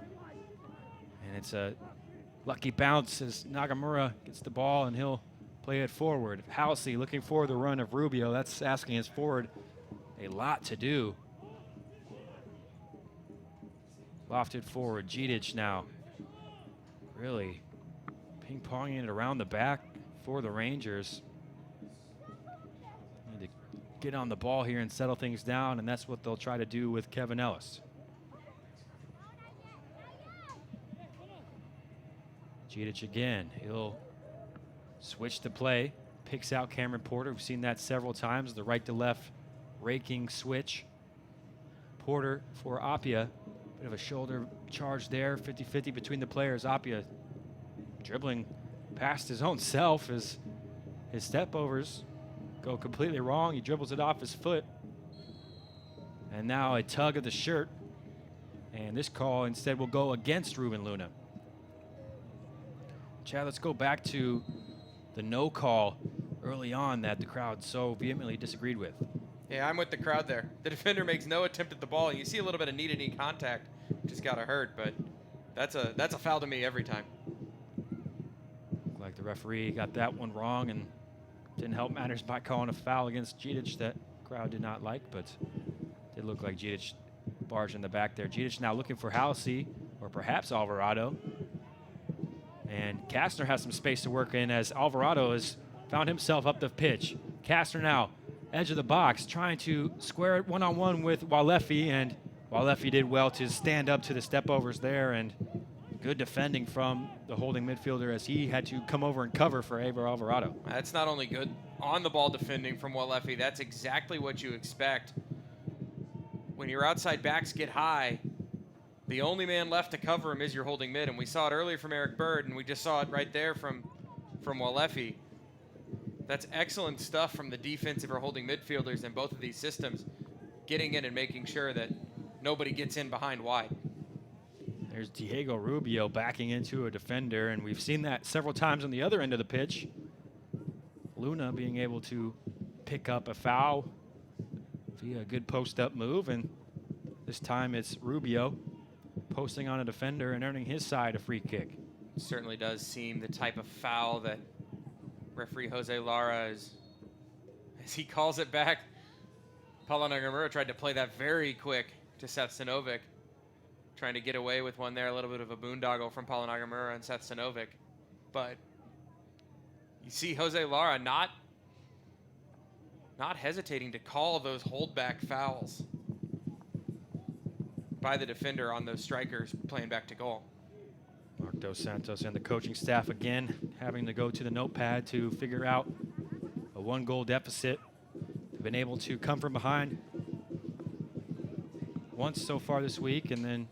And it's a lucky bounce as Nagamura gets the ball, and he'll play it forward. Halsey looking for the run of Rubio. That's asking his forward a lot to do. Lofted forward, Djidic now. Really ping-ponging it around the back for the Rangers. Need to get on the ball here and settle things down, and that's what they'll try to do with Kevin Ellis. Djidic again. He'll switch the play. Picks out Cameron Porter. We've seen that several times. The right to left raking switch. Porter for Appia. Bit of a shoulder charge there. 50-50 between the players. Appia dribbling past his own self as his step overs go completely wrong. He dribbles it off his foot. And now a tug of the shirt. And this call instead will go against Ruben Luna. Chad, let's go back to the no call early on that the crowd so vehemently disagreed with. Yeah, I'm with the crowd there. The defender makes no attempt at the ball. You see a little bit of knee-to-knee contact. Just got hurt, but that's a foul to me every time. Looked like the referee got that one wrong and didn't help matters by calling a foul against Djidic that crowd did not like, but did look like Djidic barged in the back there. Djidic now looking for Halsey or perhaps Alvarado. And Kastner has some space to work in as Alvarado has found himself up the pitch. Kastner now edge of the box, trying to square it one-on-one with Walefi, and Walefi did well to stand up to the step-overs there, and good defending from the holding midfielder as he had to come over and cover for Ever Alvarado. That's not only good on-the-ball defending from Walefi, that's exactly what you expect. When your outside backs get high, the only man left to cover him is your holding mid, and we saw it earlier from Eric Bird, and we just saw it right there from Walefi. That's excellent stuff from the defensive or holding midfielders in both of these systems, getting in and making sure that nobody gets in behind wide. There's Diego Rubio backing into a defender, and we've seen that several times on the other end of the pitch. Luna being able to pick up a foul via a good post-up move, and this time it's Rubio posting on a defender and earning his side a free kick. It certainly does seem the type of foul that referee Jose Lara is, as he calls it back. Paulo Nagamura tried to play that very quick to Seth Sinovic, trying to get away with one there, a little bit of a boondoggle from Paulo Nagamura and Seth Sinovic. But you see Jose Lara not hesitating to call those holdback fouls by the defender on those strikers playing back to goal. Mark Dos Santos and the coaching staff again having to go to the notepad to figure out a 1-goal deficit. They've been able to come from behind once so far this week, and then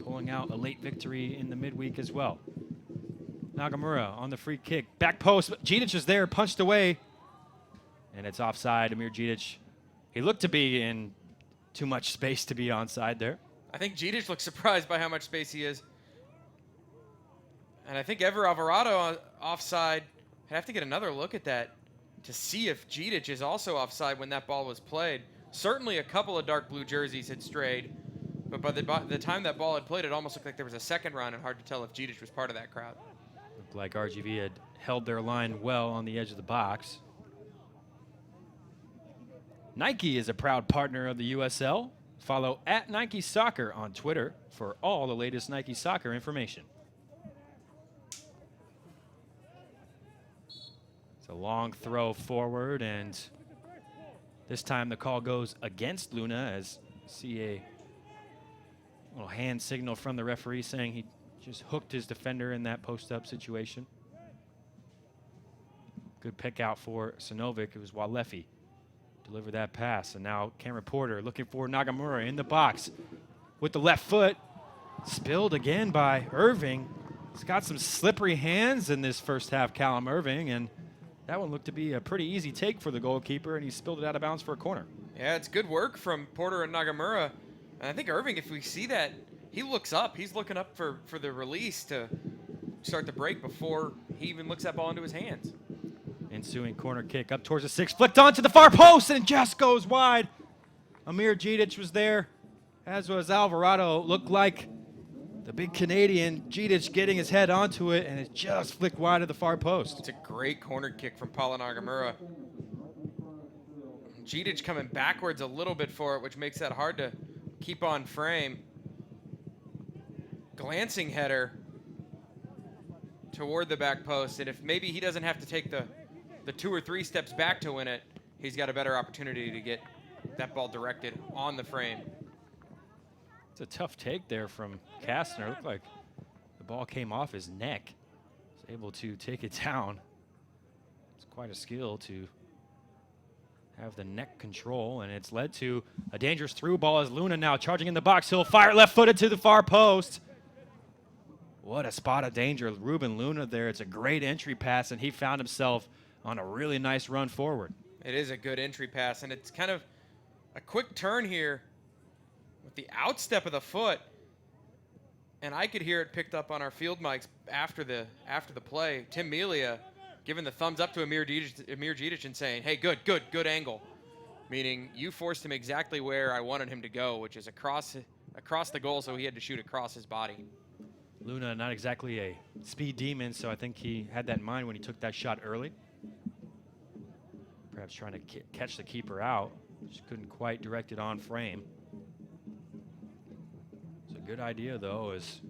pulling out a late victory in the midweek as well. Nagamura on the free kick, back post, Gidic is there, punched away, and it's offside. Amir Gidic, he looked to be in too much space to be onside there. I think Gidic looks surprised by how much space he is. And I think Ever Alvarado offside. I'd have to get another look at that to see if Gidic is also offside when that ball was played. Certainly a couple of dark blue jerseys had strayed, but by the time that ball had played, it almost looked like there was a second run, and hard to tell if Gidic was part of that crowd. Looked like RGV had held their line well on the edge of the box. Nike is a proud partner of the USL. Follow @Nike Soccer on Twitter for all the latest Nike Soccer information. It's a long throw forward, and this time the call goes against Luna, as you see a little hand signal from the referee saying he just hooked his defender in that post-up situation. Good pick out for Sinovic. It was Walefi. Deliver that pass, and now Cameron Porter looking for Nagamura in the box with the left foot. Spilled again by Irving. He's got some slippery hands in this first half, Callum Irving, and that one looked to be a pretty easy take for the goalkeeper, and he spilled it out of bounds for a corner. Yeah, it's good work from Porter and Nagamura. And I think Irving, if we see that, he looks up. He's looking up for the release to start the break before he even looks that ball into his hands. Ensuing corner kick up towards the 6, flicked onto the far post, and it just goes wide. Amir Gidic was there, as was Alvarado. Looked like the big Canadian, Gidic getting his head onto it, and it just flicked wide of the far post. It's a great corner kick from Paulo Nagamura. Gidic coming backwards a little bit for it, which makes that hard to keep on frame. Glancing header toward the back post, and if maybe he doesn't have to take the 2 or 3 steps back to win it, he's got a better opportunity to get that ball directed on the frame. It's a tough take there from Kastner. Looked like the ball came off his neck. He's able to take it down. It's quite a skill to have the neck control, and it's led to a dangerous through ball as Luna now charging in the box. He'll fire left-footed to the far post. What a spot of danger. Ruben Luna there. It's a great entry pass, and he found himself on a really nice run forward. It is a good entry pass, and it's kind of a quick turn here with the outstep of the foot. And I could hear it picked up on our field mics after the play. Tim Melia giving the thumbs up to Amir Gidic and saying, hey, good angle. Meaning you forced him exactly where I wanted him to go, which is across the goal, so he had to shoot across his body. Luna, not exactly a speed demon, so I think he had that in mind when he took that shot early. Perhaps trying to catch the keeper out. Just couldn't quite direct it on frame. It's a good idea, though, as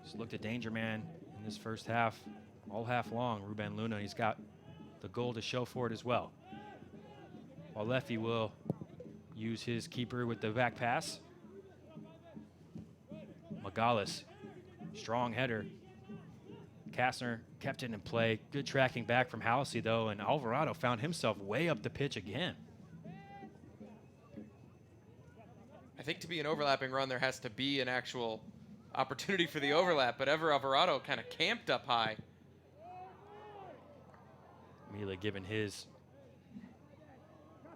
he's looked at danger man in this first half, all half long. Ruben Luna, he's got the goal to show for it as well. While Leffy will use his keeper with the back pass. Magalis, strong header. Kastner kept it in play. Good tracking back from Halsey, though, and Alvarado found himself way up the pitch again. I think to be an overlapping run, there has to be an actual opportunity for the overlap, but Alvarado kind of camped up high. Mila giving his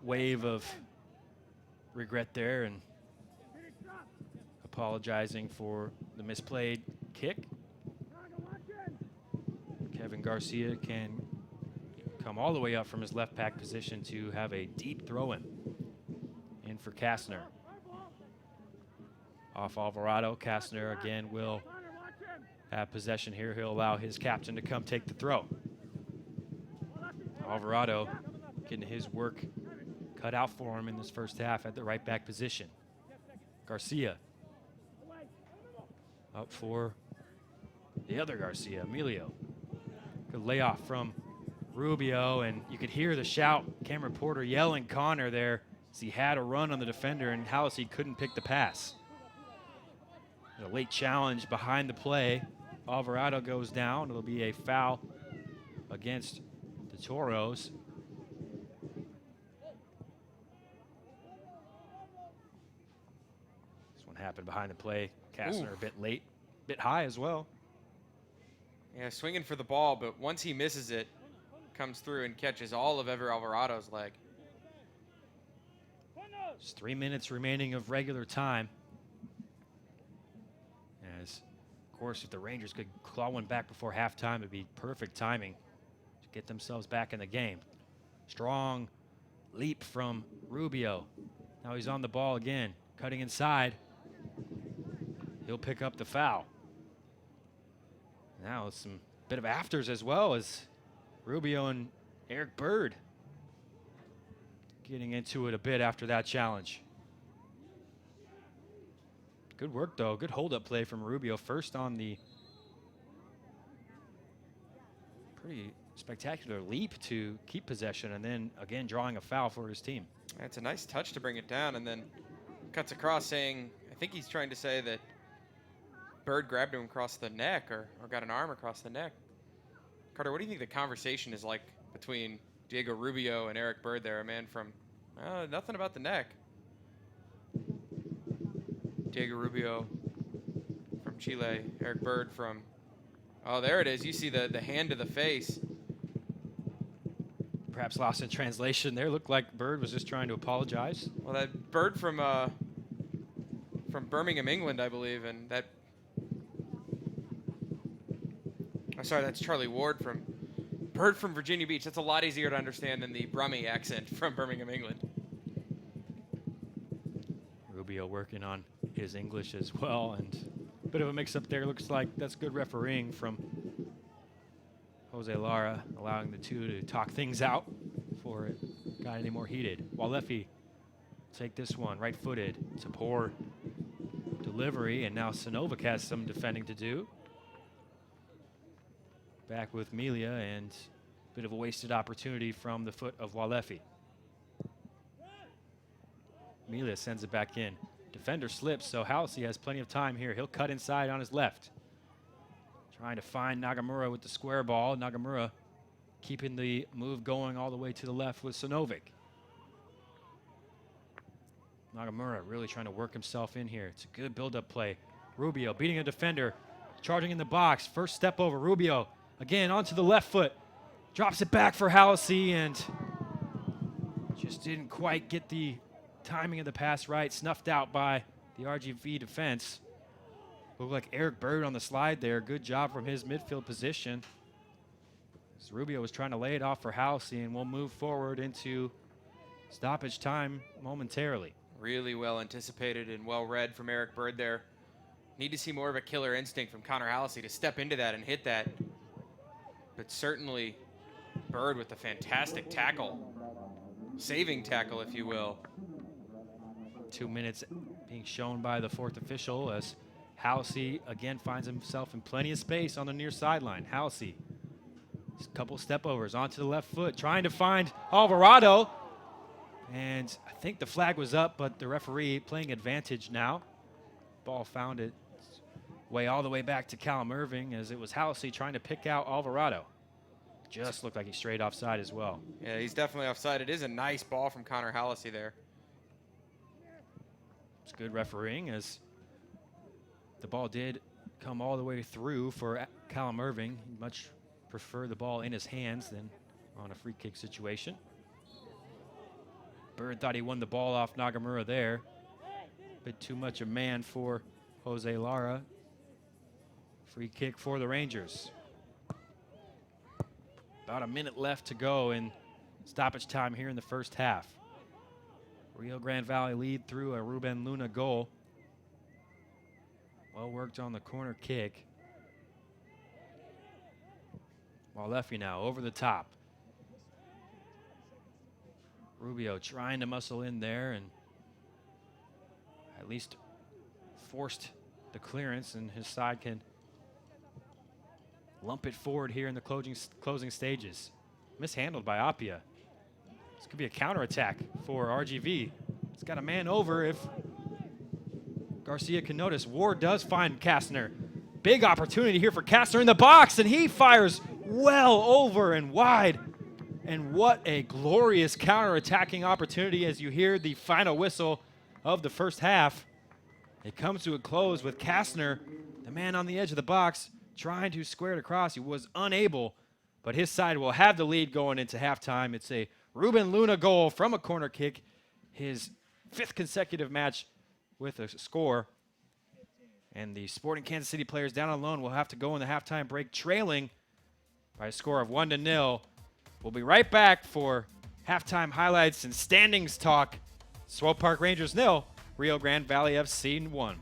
wave of regret there and apologizing for the misplayed kick. Kevin Garcia can come all the way up from his left back position to have a deep throw-in. In for Kastner. Off Alvarado, Kastner again will have possession here. He'll allow his captain to come take the throw. Alvarado getting his work cut out for him in this first half at the right back position. Garcia up for the other Garcia, Emilio. Good layoff from Rubio, and you could hear the shout. Cameron Porter yelling Connor there as he had a run on the defender, and Halsey couldn't pick the pass. A late challenge behind the play. Alvarado goes down. It'll be a foul against the Toros. This one happened behind the play. Kastner a bit late, a bit high as well. Yeah, swinging for the ball, but once he misses it, comes through and catches all of Ever Alvarado's leg. Just 3 minutes remaining of regular time. As, of course, if the Rangers could claw one back before halftime, it'd be perfect timing to get themselves back in the game. Strong leap from Rubio. Now he's on the ball again, cutting inside. He'll pick up the foul. Now some bit of afters as well as Rubio and Eric Bird getting into it a bit after that challenge. Good work, though. Good hold-up play from Rubio. First on the pretty spectacular leap to keep possession, and then, again, drawing a foul for his team. It's a nice touch to bring it down, and then cuts across saying, I think he's trying to say that Bird grabbed him across the neck or got an arm across the neck. Carter, what do you think the conversation is like between Diego Rubio and Eric Bird there? A man from nothing about the neck. Diego Rubio from Chile, Eric Bird from, oh, there it is. You see the hand to the face. Perhaps lost in translation there. Looked like Bird was just trying to apologize. Well, that Bird from Birmingham, England, I believe, and that, oh, sorry, that's Charlie Ward from Bird from Virginia Beach. That's a lot easier to understand than the Brummie accent from Birmingham, England. Rubio working on his English as well, and a bit of a mix-up there. Looks like that's good refereeing from Jose Lara, allowing the two to talk things out before it got any more heated. Walefi take this one, right-footed. It's a poor delivery, and now Sinovic has some defending to do. Back with Melia, and a bit of a wasted opportunity from the foot of Walefi. Melia sends it back in. Defender slips, so Halsey has plenty of time here. He'll cut inside on his left. Trying to find Nagamura with the square ball. Nagamura keeping the move going all the way to the left with Sinovic. Nagamura really trying to work himself in here. It's a good build-up play. Rubio beating a defender, charging in the box. First step over Rubio. Again, onto the left foot. Drops it back for Halsey, and just didn't quite get the timing of the pass right. Snuffed out by the RGV defense. Looked like Eric Bird on the slide there. Good job from his midfield position. As Rubio was trying to lay it off for Halsey, and we'll move forward into stoppage time momentarily. Really well anticipated and well read from Eric Bird there. Need to see more of a killer instinct from Connor Halsey to step into that and hit that. But certainly Bird with a fantastic tackle. Saving tackle, if you will. 2 minutes being shown by the fourth official as Halsey again finds himself in plenty of space on the near sideline. Halsey A couple step overs onto the left foot, trying to find Alvarado. And I think the flag was up, but the referee playing advantage now. Ball found its way all the way back to Callum Irving as it was Halsey trying to pick out Alvarado. Just looked like he strayed offside as well. Yeah, he's definitely offside. It is a nice ball from Connor Halsey there. It's good refereeing as the ball did come all the way through for Callum Irving. He'd much prefer the ball in his hands than on a free kick situation. Bird thought he won the ball off Nagamura there. Bit too much a man for Jose Lara. Free kick for the Rangers. About a minute left to go in stoppage time here in the first half. Rio Grande Valley lead through a Ruben Luna goal. Well worked on the corner kick. Walefi now over the top. Rubio trying to muscle in there and at least forced the clearance, and his side can lump it forward here in the closing stages. Mishandled by Apia. This could be a counterattack for RGV. It's got a man over if Garcia can notice. Ward does find Kastner. Big opportunity here for Kastner in the box, and he fires well over and wide. And what a glorious counterattacking opportunity as you hear the final whistle of the first half. It comes to a close with Kastner, the man on the edge of the box, trying to square it across. He was unable, but his side will have the lead going into halftime. It's a Ruben Luna goal from a corner kick, his 5th consecutive match with a score. And the Sporting Kansas City players down on loan will have to go in the halftime break trailing by a score of 1-0. We'll be right back for halftime highlights and standings talk. Swope Park Rangers 0, Rio Grande Valley FC 1.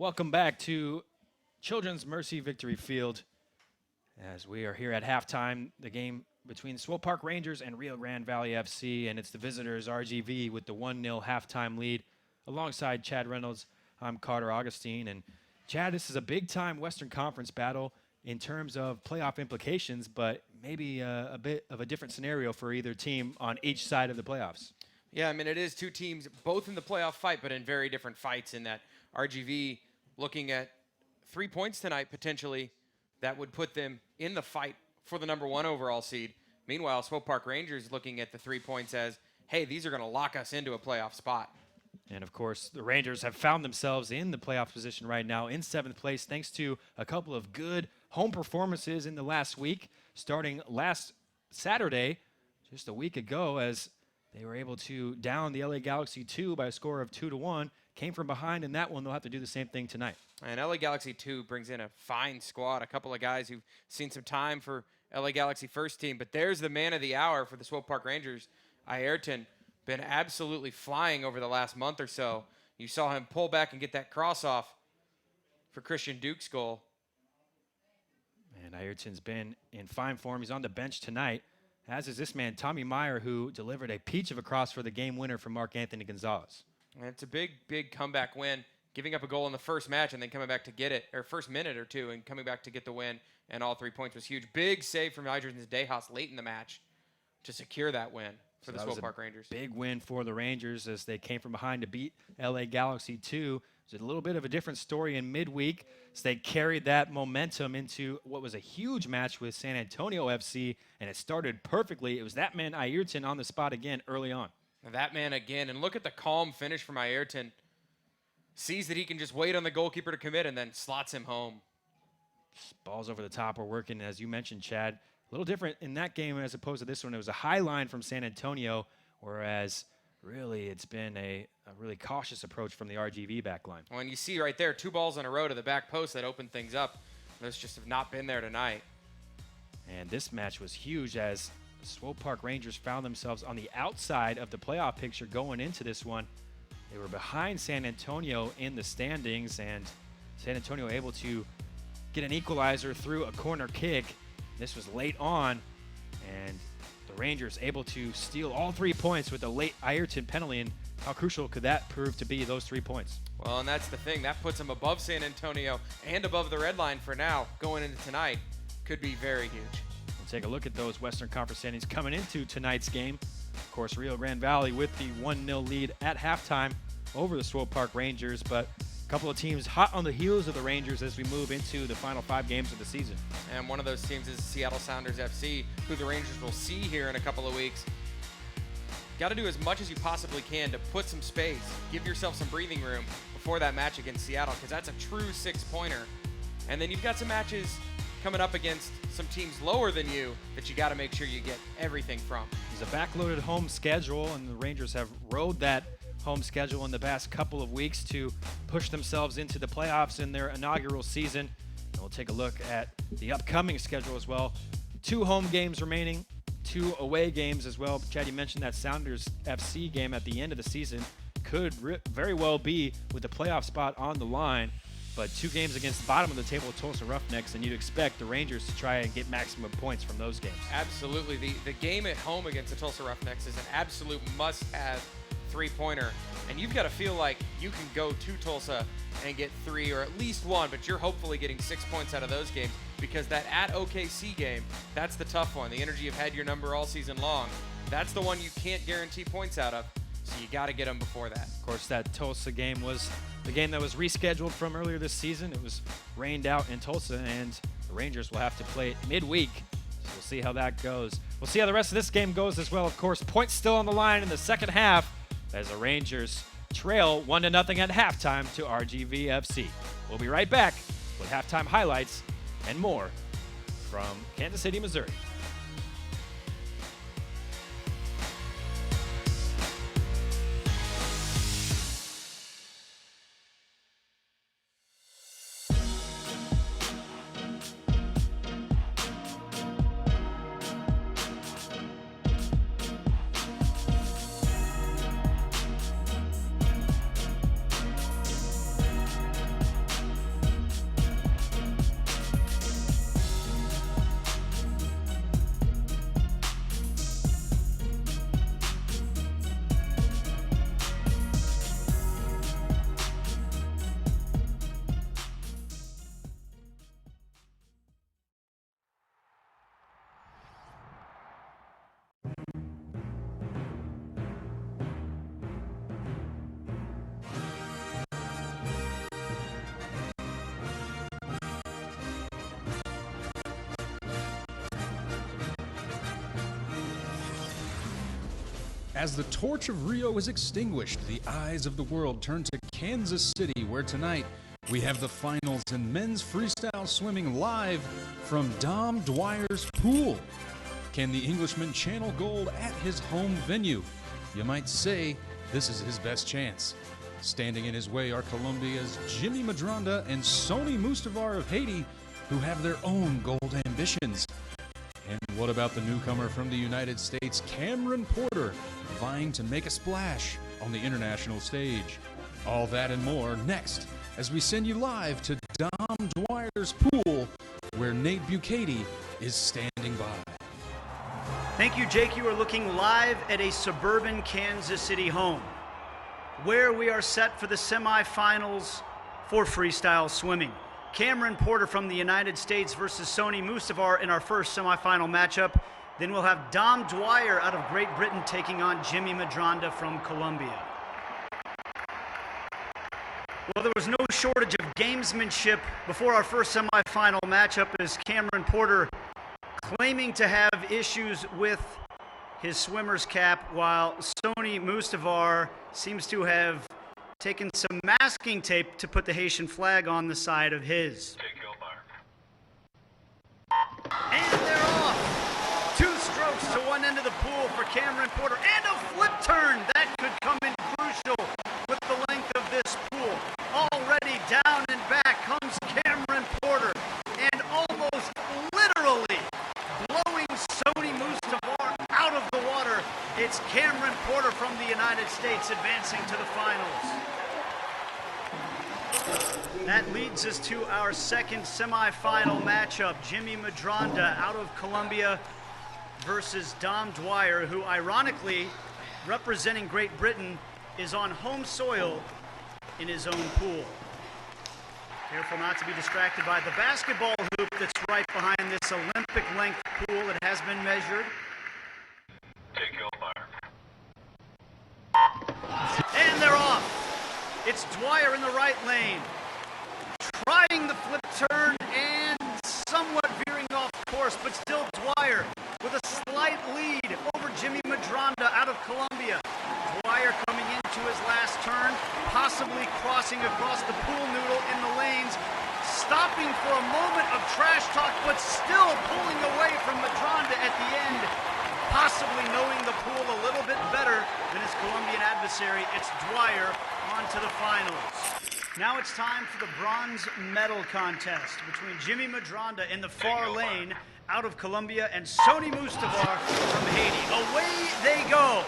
Welcome back to Children's Mercy Victory Field as we are here at halftime, the game between Swope Park Rangers and Rio Grande Valley FC, and it's the visitors RGV with the 1-0 halftime lead. Alongside Chad Reynolds, I'm Carter Augustine. And Chad, this is a big-time Western Conference battle in terms of playoff implications, but maybe a bit of a different scenario for either team on each side of the playoffs. Yeah, I mean, it is two teams both in the playoff fight, but in very different fights in that RGV looking at 3 points tonight potentially that would put them in the fight for the number 1 overall seed. Meanwhile, Swope Park Rangers looking at the 3 points as, hey, these are going to lock us into a playoff spot. And, of course, the Rangers have found themselves in the playoff position right now in 7th place thanks to a couple of good home performances in the last week, starting last Saturday, just a week ago, as they were able to down the LA Galaxy 2 by a score of 2-1. Came from behind in that one. They'll have to do the same thing tonight. And LA Galaxy 2 brings in a fine squad, a couple of guys who've seen some time for LA Galaxy first team. But there's the man of the hour for the Swope Park Rangers, Ayrton. Been absolutely flying over the last month or so. You saw him pull back and get that cross off for Christian Duke's goal. And Ayrton's been in fine form. He's on the bench tonight, as is this man, Tommy Meyer, who delivered a peach of a cross for the game winner for Mark Anthony Gonzalez. And it's a big, big comeback win, giving up a goal in the first match and then coming back to get it, or first minute or two, and coming back to get the win, and all 3 points was huge. Big save from Ayrton Dejas late in the match to secure that win for the Swope Park Rangers. Big win for the Rangers as they came from behind to beat LA Galaxy 2. It was a little bit of a different story in midweek as they carried that momentum into what was a huge match with San Antonio FC, and it started perfectly. It was that man Ayrton on the spot again early on. That man again, and look at the calm finish from Ayrton. Sees that he can just wait on the goalkeeper to commit and then slots him home. Balls over the top are working, as you mentioned, Chad. A little different in that game as opposed to this one. It was a high line from San Antonio, whereas really it's been a really cautious approach from the RGV back line. Well, and you see right there, 2 balls in a row to the back post that opened things up. Those just have not been there tonight. And this match was huge as Swope Park Rangers found themselves on the outside of the playoff picture going into this one. They were behind San Antonio in the standings, and San Antonio able to get an equalizer through a corner kick. This was late on, and the Rangers able to steal all 3 points with a late Ayrton penalty. And how crucial could that prove to be, those 3 points? Well, and that's the thing. That puts them above San Antonio and above the red line for now. Going into tonight could be very huge. We'll take a look at those Western Conference standings coming into tonight's game. Of course, Rio Grande Valley with the 1-0 lead at halftime over the Swope Park Rangers, but a couple of teams hot on the heels of the Rangers as we move into the final 5 games of the season. And one of those teams is Seattle Sounders FC, who the Rangers will see here in a couple of weeks. Got to do as much as you possibly can to put some space, give yourself some breathing room before that match against Seattle, because that's a true 6-pointer. And then you've got some matches coming up against some teams lower than you that you got to make sure you get everything from. It's a backloaded home schedule, and the Rangers have rode that home schedule in the past couple of weeks to push themselves into the playoffs in their inaugural season. And we'll take a look at the upcoming schedule as well. 2 home games remaining, 2 away games as well. Chad, you mentioned that Sounders FC game at the end of the season could very well be with the playoff spot on the line, but 2 games against the bottom of the table, Tulsa Roughnecks, and you'd expect the Rangers to try and get maximum points from those games. Absolutely. The game at home against the Tulsa Roughnecks is an absolute must-have 3-pointer, and you've got to feel like you can go to Tulsa and get 3 or at least 1, but you're hopefully getting 6 points out of those games, because that at OKC game, that's the tough one. The Energy have had your number all season long. That's the one you can't guarantee points out of, so you got to get them before that. Of course, that Tulsa game was the game that was rescheduled from earlier this season. It was rained out in Tulsa, and the Rangers will have to play it midweek. So we'll see how that goes. We'll see how the rest of this game goes as well. Of course, points still on the line in the second half as the Rangers trail 1-0 at halftime to RGV FC. We'll be right back with halftime highlights and more from Kansas City, Missouri. As the torch of Rio is extinguished, the eyes of the world turn to Kansas City, where tonight we have the finals in men's freestyle swimming live from Dom Dwyer's pool. Can the Englishman channel gold at his home venue? You might say this is his best chance. Standing in his way are Colombia's Jimmy Madronda and Sony Mustavar of Haiti, who have their own gold ambitions. And what about the newcomer from the United States, Cameron Porter, vying to make a splash on the international stage? All that and more next as we send you live to Dom Dwyer's pool, where Nate Bucati is standing by. Thank you, Jake. You are looking live at a suburban Kansas City home, where we are set for the semifinals for freestyle swimming. Cameron Porter from the United States versus Sony Mustavar in our first semifinal matchup. Then we'll have Dom Dwyer out of Great Britain taking on Jimmy Madronda from Colombia. Well, there was no shortage of gamesmanship before our first semifinal matchup, as Cameron Porter claiming to have issues with his swimmer's cap, while Sony Mustavar seems to have taken some masking tape to put the Haitian flag on the side of his. And they're off. 2 strokes to one end of the pool for Cameron Porter, and a flip turn that could come in crucial with the length of this pool. Already down and back comes Cameron Porter, and almost literally blowing Sony Mustavar out of the water. It's Cameron Porter from the United States advancing to the finals. That leads us to our second semifinal matchup. Jimmy Madronda out of Colombia versus Dom Dwyer, who ironically, representing Great Britain, is on home soil in his own pool. Careful not to be distracted by the basketball hoop that's right behind this Olympic-length pool that has been measured. And they're off. It's Dwyer in the right lane, trying the flip turn and somewhat veering off course, but still Dwyer with a slight lead over Jimmy Madronda out of Colombia. Dwyer coming into his last turn, possibly crossing across the pool noodle in the lanes, stopping for a moment of trash talk, but still pulling away from Madronda at the end, possibly knowing the pool a little bit better than his Colombian adversary. It's Dwyer on to the finals. Now it's time for the bronze medal contest between Jimmy Madronda in the far lane out of Colombia and Sony Mustavar from Haiti. Away they go.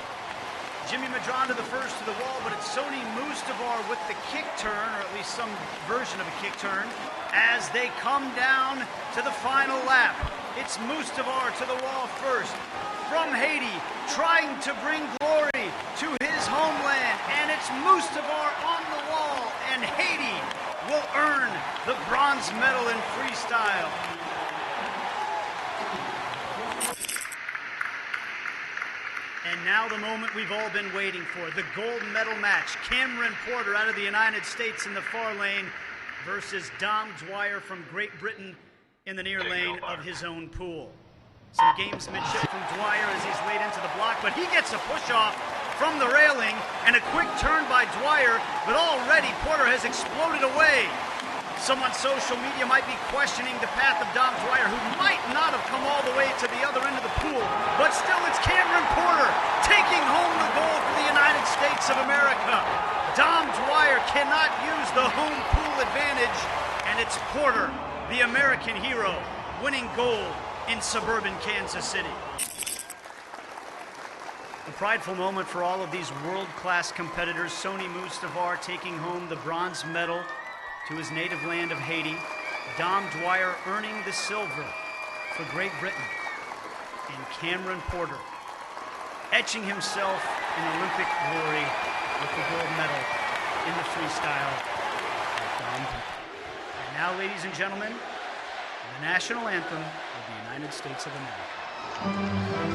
Jimmy Madronda the first to the wall, but it's Sony Mustavar with the kick turn, or at least some version of a kick turn, as they come down to the final lap. It's Mustavar to the wall first, from Haiti, trying to bring glory to his homeland, and it's Mustavar on the wall, and Haiti will earn the bronze medal in freestyle. And now the moment we've all been waiting for, the gold medal match. Cameron Porter out of the United States in the far lane versus Dom Dwyer from Great Britain in the near lane of his own pool. Some gamesmanship from Dwyer as he's laid into the block, but he gets a push-off from the railing and a quick turn by Dwyer, but already Porter has exploded away. Some on social media might be questioning the path of Dom Dwyer, who might not have come all the way to the other end of the pool, but still it's Cameron Porter taking home the gold for the United States of America. Dom Dwyer cannot use the home pool advantage, and it's Porter, the American hero, winning gold in suburban Kansas City. A prideful moment for all of these world-class competitors. Sony Mustavar taking home the bronze medal to his native land of Haiti. Dom Dwyer earning the silver for Great Britain. And Cameron Porter etching himself in Olympic glory with the gold medal in the freestyle of Dom Dwyer. And now, ladies and gentlemen, the national anthem of the United States of America.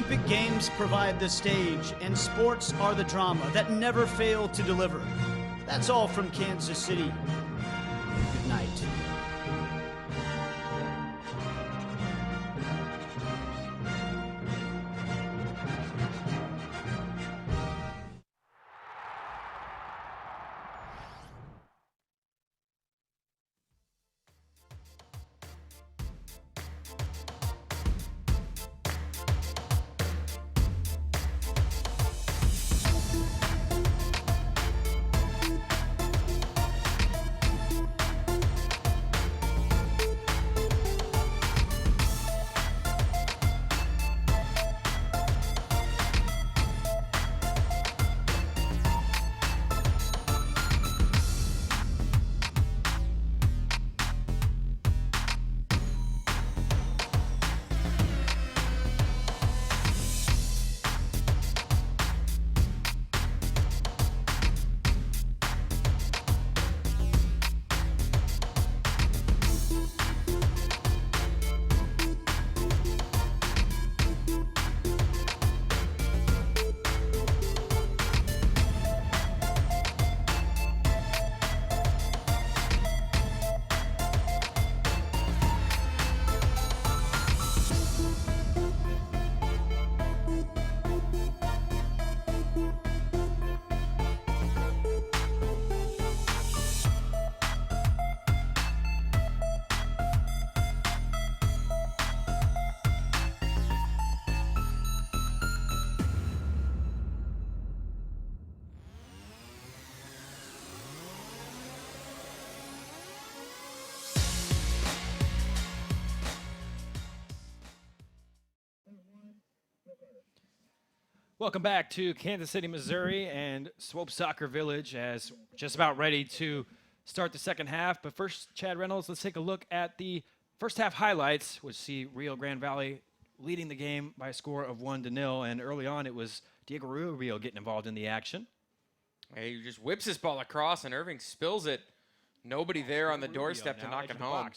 Olympic Games provide the stage, and sports are the drama that never fail to deliver. That's all from Kansas City. Good night. Welcome back to Kansas City, Missouri, and Swope Soccer Village as just about ready to start the second half. But first, Chad Reynolds, let's take a look at the first half highlights, which see Rio Grande Valley leading the game by a score of 1-0. And early on, it was Diego Rubio getting involved in the action. He just whips his ball across, and Irving spills it. Nobody there on the doorstep to knock it home.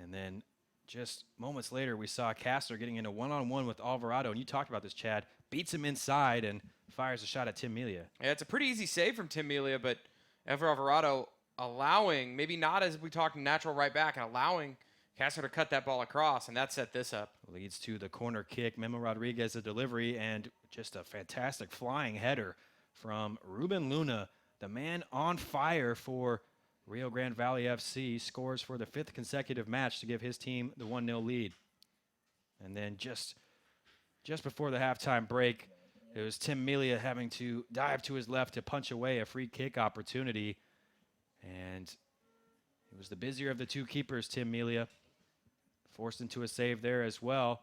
And then just moments later, we saw Kastner getting into one-on-one with Alvarado. And you talked about this, Chad. Beats him inside and fires a shot at Tim Melia. Yeah, it's a pretty easy save from Tim Melia, but Ever Alvarado allowing, maybe not as we talked natural right back, and allowing Kastner to cut that ball across, and that set this up. Leads to the corner kick. Memo Rodriguez, a delivery, and just a fantastic flying header from Ruben Luna, the man on fire for Rio Grande Valley FC, scores for the 5th consecutive match to give his team the 1-0 lead. And then just before the halftime break, it was Tim Melia having to dive to his left to punch away a free kick opportunity. And it was the busier of the two keepers, Tim Melia, forced into a save there as well.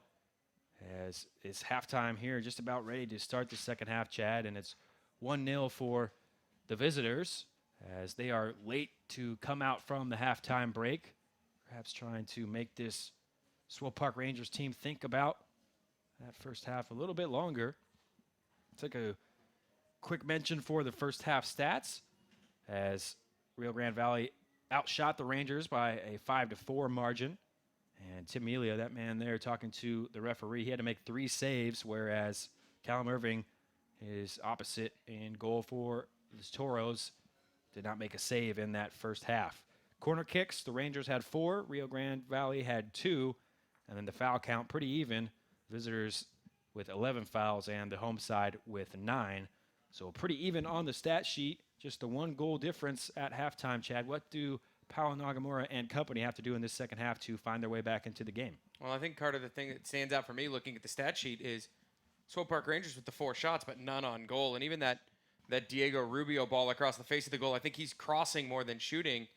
As it's halftime here, just about ready to start the second half, Chad. And it's 1-0 for the visitors as they are late to come out from the halftime break. Perhaps trying to make this Swope Park Rangers team think about that first half a little bit longer. Took a quick mention for the first half stats as Rio Grande Valley outshot the Rangers by a 5-4 margin. And Tim Melia, that man there talking to the referee, he had to make 3 saves, whereas Callum Irving, his opposite in goal for the Toros, did not make a save in that first half. Corner kicks, the Rangers had 4, Rio Grande Valley had 2, and then the foul count pretty even. Visitors with 11 fouls and the home side with 9. So pretty even on the stat sheet. Just a 1-goal difference at halftime, Chad. What do Powell, Nagamura, and company have to do in this second half to find their way back into the game? Well, I think, Carter, the thing that stands out for me looking at the stat sheet is Swope Park Rangers with the 4 shots, but none on goal. And even that Diego Rubio ball across the face of the goal, I think he's crossing more than shooting.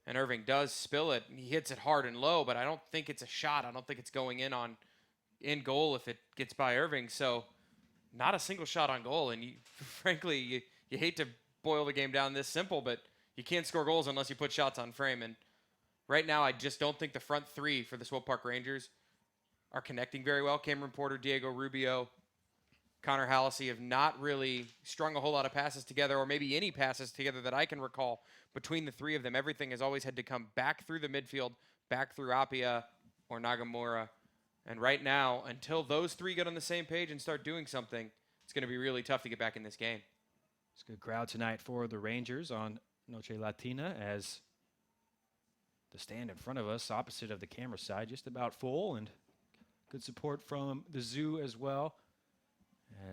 And Irving does spill it. He hits it hard and low, but I don't think it's a shot. I don't think it's going in goal if it gets by Irving. So not a single shot on goal. And frankly, you hate to boil the game down this simple, but you can't score goals unless you put shots on frame. And right now, I just don't think the front 3 for the Swope Park Rangers are connecting very well. Cameron Porter, Diego Rubio, Connor Hallisey have not really strung a whole lot of passes together, or maybe any passes together that I can recall between the 3 of them. Everything has always had to come back through the midfield, back through Apia or Nagamura. And right now, until those three get on the same page and start doing something, it's going to be really tough to get back in this game. It's a good crowd tonight for the Rangers on Noche Latina, as the stand in front of us, opposite of the camera side, just about full, and good support from the zoo as well,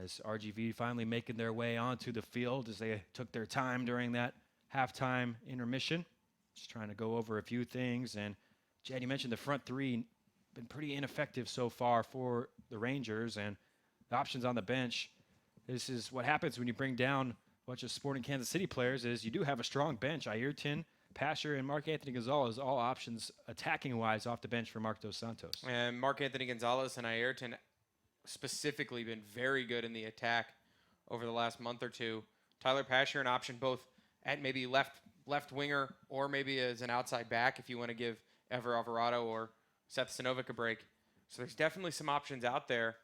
as RGV finally making their way onto the field as they took their time during that halftime intermission. Just trying to go over a few things. And Jed, you mentioned the front three been pretty ineffective so far for the Rangers, and the options on the bench. This is what happens when you bring down a bunch of Sporting Kansas City players, is you do have a strong bench. Ayrton, Pasher, and Mark Anthony Gonzalez, all options attacking-wise off the bench for Mark Dos Santos. And Mark Anthony Gonzalez and Ayrton specifically been very good in the attack over the last month or two. Tyler Pasher, an option both at maybe left winger or maybe as an outside back if you want to give Ever Alvarado or Seth Sinovic a break. So there's definitely some options out there.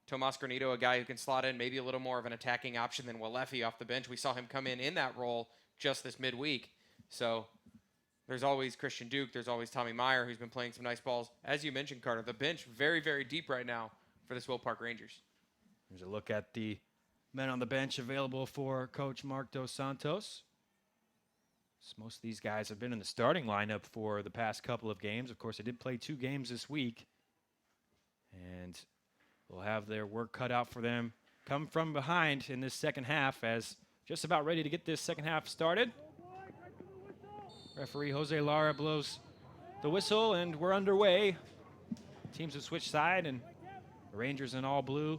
Tomas Granito, a guy who can slot in maybe a little more of an attacking option than Walefi off the bench. We saw him come in that role just this midweek. So there's always Christian Duke. There's always Tommy Meyer, who's been playing some nice balls. As you mentioned, Carter, the bench very, very deep right now for the Swope Park Rangers. Here's a look at the men on the bench available for Coach Mark Dos Santos. Most of these guys have been in the starting lineup for the past couple of games. Of course, they did play 2 games this week, and will have their work cut out for them come from behind in this second half, as just about ready to get this second half started. Referee Jose Lara blows the whistle, and we're underway. Teams have switched side, and the Rangers in all blue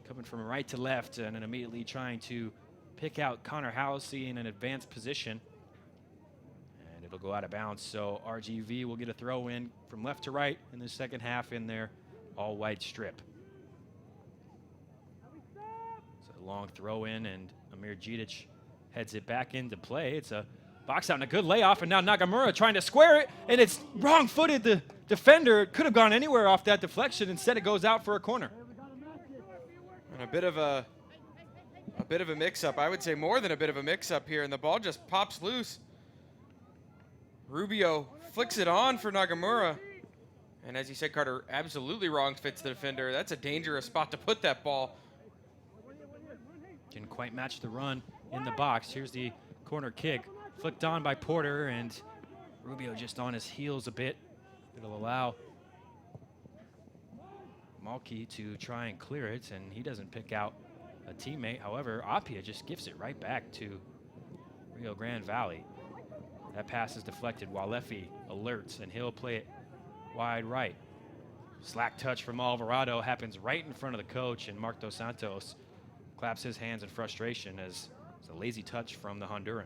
coming from right to left, and then immediately trying to pick out Connor Halsey in an advanced position. And it'll go out of bounds, so RGV will get a throw in from left to right in the second half in their all-white strip. It's a long throw in, and Amir Djidic heads it back into play. It's a box out and a good layoff, and now Nagamura trying to square it, and it's wrong-footed. The defender could have gone anywhere off that deflection. Instead, it goes out for a corner. And a bit of a mix-up. I would say more than a bit of a mix-up here, and the ball just pops loose. Rubio flicks it on for Nagamura. And as you said, Carter, absolutely wrong fits the defender. That's a dangerous spot to put that ball. Didn't quite match the run in the box. Here's the corner kick. Flicked on by Porter, and Rubio just on his heels a bit. It'll allow Malky to try and clear it, and he doesn't pick out a teammate. However, Apia just gives it right back to Rio Grande Valley. That pass is deflected while Leffy alerts, and he'll play it wide right. Slack touch from Alvarado happens right in front of the coach, and Mark Dos Santos claps his hands in frustration as it's a lazy touch from the Honduran.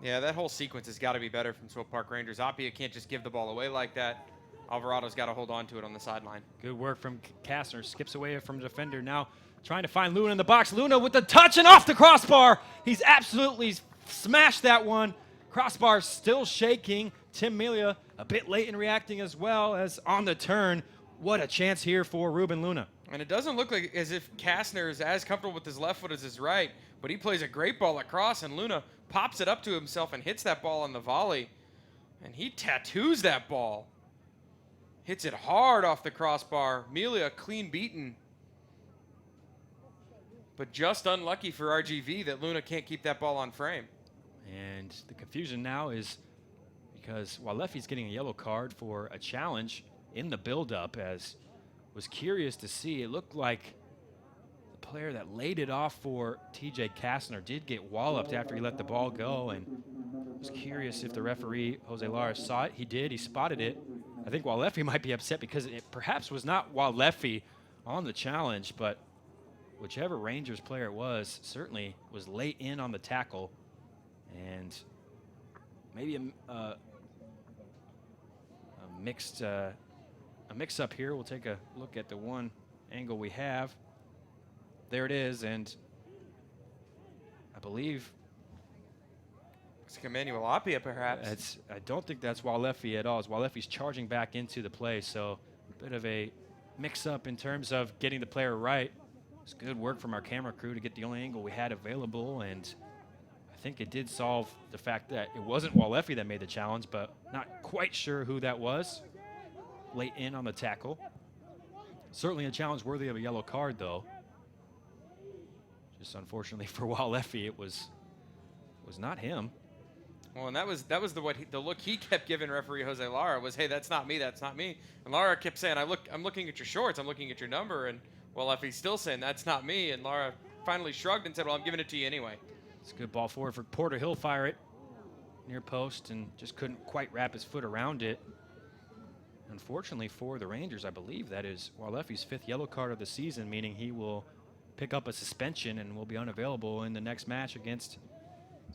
Yeah, that whole sequence has got to be better from Swope Park Rangers. Apia can't just give the ball away like that. Alvarado's got to hold on to it on the sideline. Good work from Kastner. Skips away from the defender. Now trying to find Luna in the box. Luna with the touch and off the crossbar. He's absolutely smashed that one. Crossbar still shaking. Tim Melia a bit late in reacting as well as on the turn. What a chance here for Ruben Luna. And it doesn't look like as if Kastner is as comfortable with his left foot as his right, but he plays a great ball across, and Luna pops it up to himself and hits that ball on the volley. And he tattoos that ball. Hits it hard off the crossbar. Melia clean beaten. But just unlucky for RGV that Luna can't keep that ball on frame. And the confusion now is because Walefi's getting a yellow card for a challenge in the buildup, as was curious to see. It looked like the player that laid it off for TJ Kastner did get walloped after he let the ball go, and was curious if the referee, Jose Lara, saw it. He did. He spotted it. I think Walefi might be upset because it perhaps was not Walefi on the challenge, but whichever Rangers player it was certainly was late in on the tackle. And maybe a mix-up here. We'll take a look at the one angle we have. There it is, and I believe It's Emmanuel Apia, perhaps. I don't think that's Walefi at all. Walefi's charging back into the play, so a bit of a mix-up in terms of getting the player right. It's good work from our camera crew to get the only angle we had available, and I think it did solve the fact that it wasn't Walefi that made the challenge, but not quite sure who that was. late in on the tackle. Certainly a challenge worthy of a yellow card, though. Just unfortunately for Walefi, it was not him. Well, and that was the look he kept giving referee Jose Lara was, hey, that's not me, that's not me. And Lara kept saying, I'm looking at your shorts, I'm looking at your number, and Walefi's still saying that's not me. And Lara finally shrugged and said, well, I'm giving it to you anyway. It's a good ball forward for Porter. He'll fire it near post and just couldn't quite wrap his foot around it. Unfortunately for the Rangers, I believe that is Walefi's 5th yellow card of the season, meaning he will pick up a suspension and will be unavailable in the next match against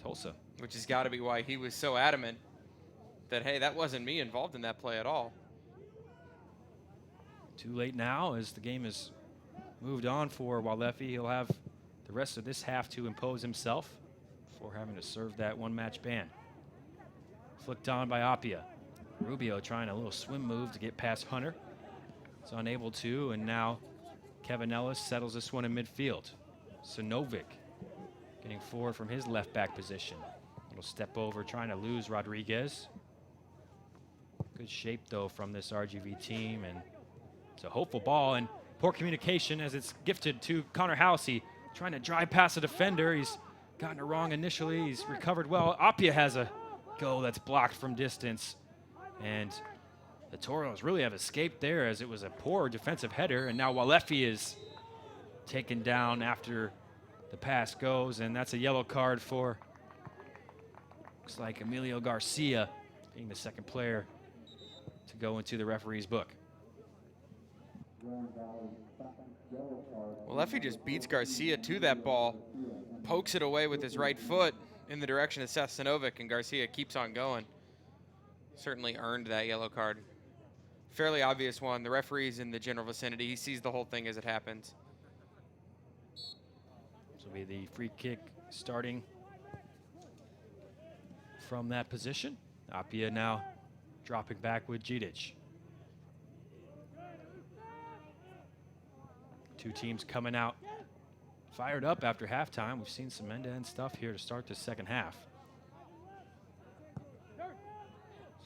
Tulsa. Which has got to be why he was so adamant that, hey, that wasn't me involved in that play at all. Too late now as the game has moved on for Walefi. He'll have the rest of this half to impose himself before having to serve that one-match ban. Flicked on by Appia. Rubio trying a little swim move to get past Hunter. It's unable to, and now Kevin Ellis settles this one in midfield. Sinovic getting forward from his left back position. Little step over, trying to lose Rodriguez. Good shape, though, from this RGV team, and it's a hopeful ball, and poor communication as it's gifted to Connor Housey, trying to drive past a defender. He's gotten it wrong initially. He's recovered well. Appia has a goal that's blocked from distance, and the Toros really have escaped there as it was a poor defensive header, and now Walefi is taken down after the pass goes, and that's a yellow card for, looks like, Emilio Garcia, being the second player to go into the referee's book. Walefi just beats Garcia to that ball, pokes it away with his right foot in the direction of Seth Sinovic, and Garcia keeps on going. Certainly earned that yellow card. Fairly obvious one. The referee's in the general vicinity. He sees the whole thing as it happens. This will be the free kick starting from that position. Appia now dropping back with Gidic. Two teams coming out fired up after halftime. We've seen some end-to-end stuff here to start the second half.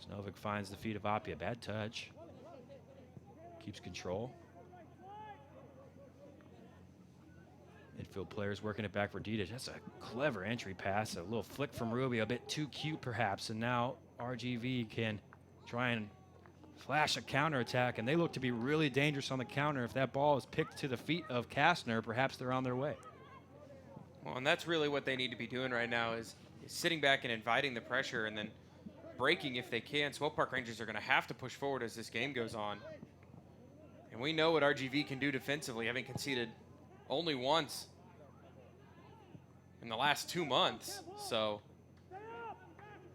Sinovic finds the feet of Appia. Bad touch. Keeps control. Midfield players working it back for Didic. That's a clever entry pass. A little flick from Rubio, a bit too cute perhaps. And now RGV can try and flash a counterattack, and they look to be really dangerous on the counter. If that ball is picked to the feet of Kastner, perhaps they're on their way. Well, and that's really what they need to be doing right now is sitting back and inviting the pressure and then breaking if they can. Swope Park Rangers are going to have to push forward as this game goes on. And we know what RGV can do defensively, having conceded only once in the last 2 months. So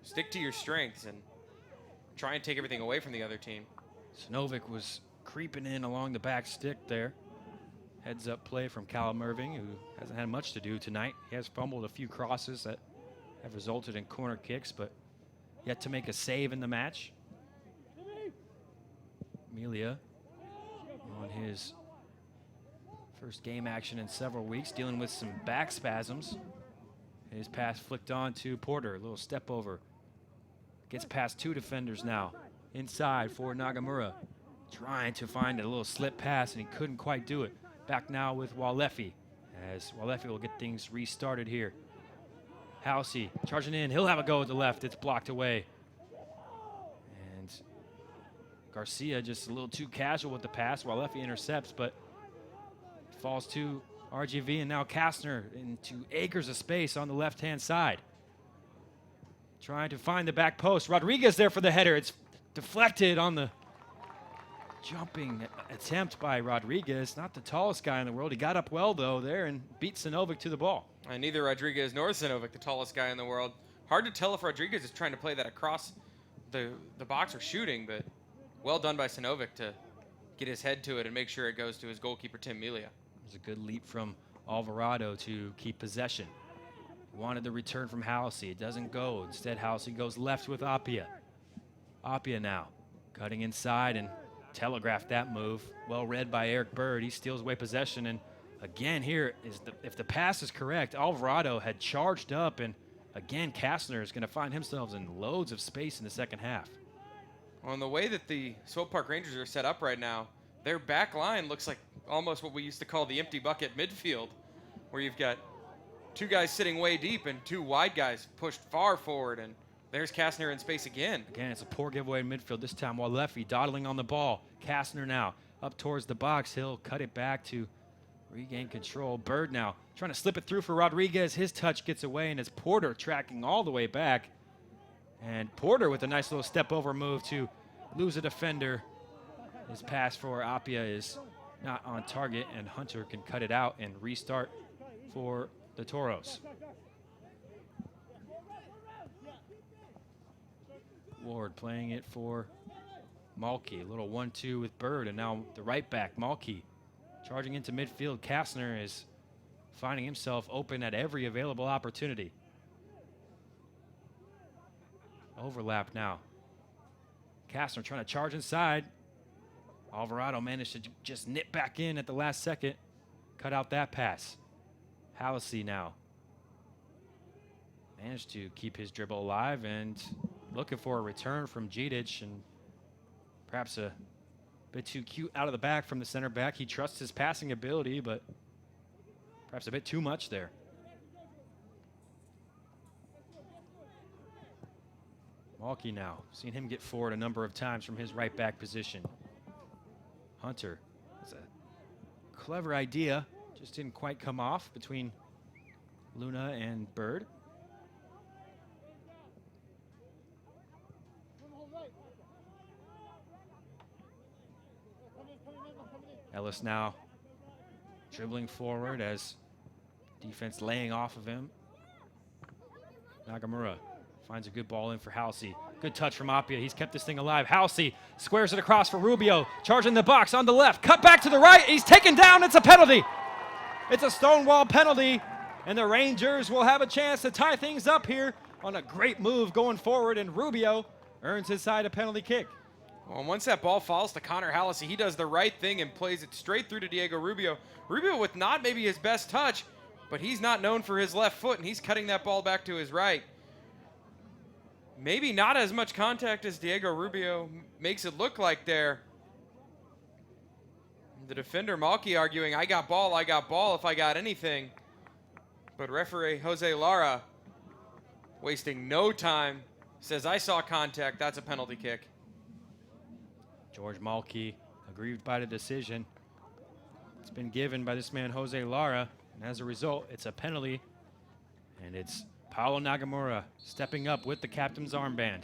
stick to your strengths and try and take everything away from the other team. Sinovic was creeping in along the back stick there. Heads up play from Callum Irving, who hasn't had much to do tonight. He has fumbled a few crosses that have resulted in corner kicks, but yet to make a save in the match. Amelia on his first game action in several weeks, dealing with some back spasms. His pass flicked on to Porter, a little step over. Gets past two defenders now. Inside for Nagamura. Trying to find a little slip pass, and he couldn't quite do it. Back now with Walefi, as Walefi will get things restarted here. Housey charging in. He'll have a go at the left. It's blocked away. And Garcia just a little too casual with the pass. Walefi intercepts, but falls to RGV, and now Kastner into acres of space on the left-hand side. Trying to find the back post. Rodriguez there for the header. It's deflected on the jumping attempt by Rodriguez. Not the tallest guy in the world. He got up well, though, there and beat Sinovic to the ball. And neither Rodriguez nor Sinovic, the tallest guy in the world. Hard to tell if Rodriguez is trying to play that across the box or shooting, but well done by Sinovic to get his head to it and make sure it goes to his goalkeeper, Tim Melia. It was a good leap from Alvarado to keep possession. Wanted the return from Housey. It doesn't go. Instead, Housey goes left with Appia. Appia now cutting inside and telegraphed that move. Well read by Eric Bird. He steals away possession. And again here, if the pass is correct, Alvarado had charged up. And again, Kastner is going to find himself in loads of space in the second half. Well, and the way that the Swope Park Rangers are set up right now, their back line looks like almost what we used to call the empty bucket midfield, where you've got two guys sitting way deep and two wide guys pushed far forward, and there's Kastner in space again. Again, it's a poor giveaway in midfield this time. Walefi dawdling on the ball. Kastner now up towards the box. He'll cut it back to regain control. Bird now trying to slip it through for Rodriguez. His touch gets away, and it's Porter tracking all the way back. And Porter with a nice little step over move to lose a defender. His pass for Apia is not on target, and Hunter can cut it out and restart for the Toros. Ward playing it for Malky. A little 1-2 with Bird, and now the right back, Malky, charging into midfield. Kastner is finding himself open at every available opportunity. Overlap now. Kastner trying to charge inside. Alvarado managed to just nip back in at the last second. Cut out that pass. Hallisey now managed to keep his dribble alive and looking for a return from Gidic, and perhaps a bit too cute out of the back from the center back. He trusts his passing ability, but perhaps a bit too much there. Malky now, seen him get forward a number of times from his right back position. Hunter, that's a clever idea, just didn't quite come off between Luna and Bird. Ellis now dribbling forward as defense laying off of him. Nagamura finds a good ball in for Halsey. Good touch from Apia. He's kept this thing alive. Halsey squares it across for Rubio. Charging the box on the left. Cut back to the right. He's taken down. It's a penalty. It's a stonewall penalty. And the Rangers will have a chance to tie things up here on a great move going forward. And Rubio earns his side a penalty kick. Well, once that ball falls to Connor Hallisey, he does the right thing and plays it straight through to Diego Rubio. Rubio with not maybe his best touch, but he's not known for his left foot, and he's cutting that ball back to his right. Maybe not as much contact as Diego Rubio makes it look like there. The defender, Malky, arguing, I got ball if I got anything. But referee Jose Lara, wasting no time, says, I saw contact, that's a penalty kick. George Malky aggrieved by the decision. It's been given by this man, Jose Lara, and as a result, it's a penalty, and it's Paulo Nagamura stepping up with the captain's armband.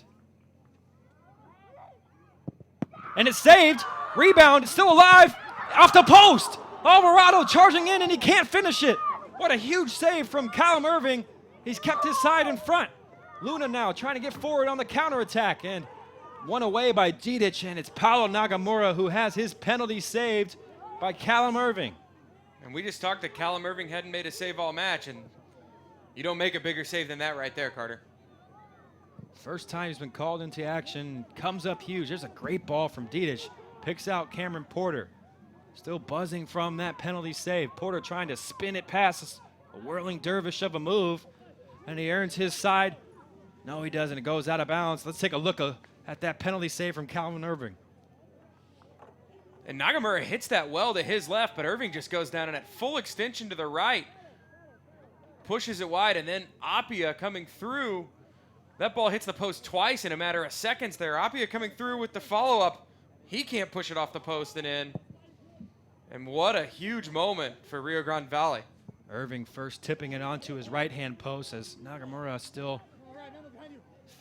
And it's saved. Rebound, it's still alive. Off the post. Alvarado charging in, and he can't finish it. What a huge save from Callum Irving. He's kept his side in front. Luna now trying to get forward on the counterattack, and one away by Gidic, and it's Paulo Nagamura who has his penalty saved by Callum Irving. And we just talked that Callum Irving hadn't made a save all match, and you don't make a bigger save than that right there, Carter. First time he's been called into action, comes up huge. There's a great ball from Gidic. Picks out Cameron Porter. Still buzzing from that penalty save. Porter trying to spin it past a whirling dervish of a move, and he earns his side. No, he doesn't. It goes out of bounds. Let's take a look at that penalty save from Calvin Irving. And Nagamura hits that well to his left, but Irving just goes down and at full extension to the right, pushes it wide, and then Apia coming through. That ball hits the post twice in a matter of seconds there. Apia coming through with the follow-up. He can't push it off the post and in. And what a huge moment for Rio Grande Valley. Irving first tipping it onto his right-hand post as Nagamura still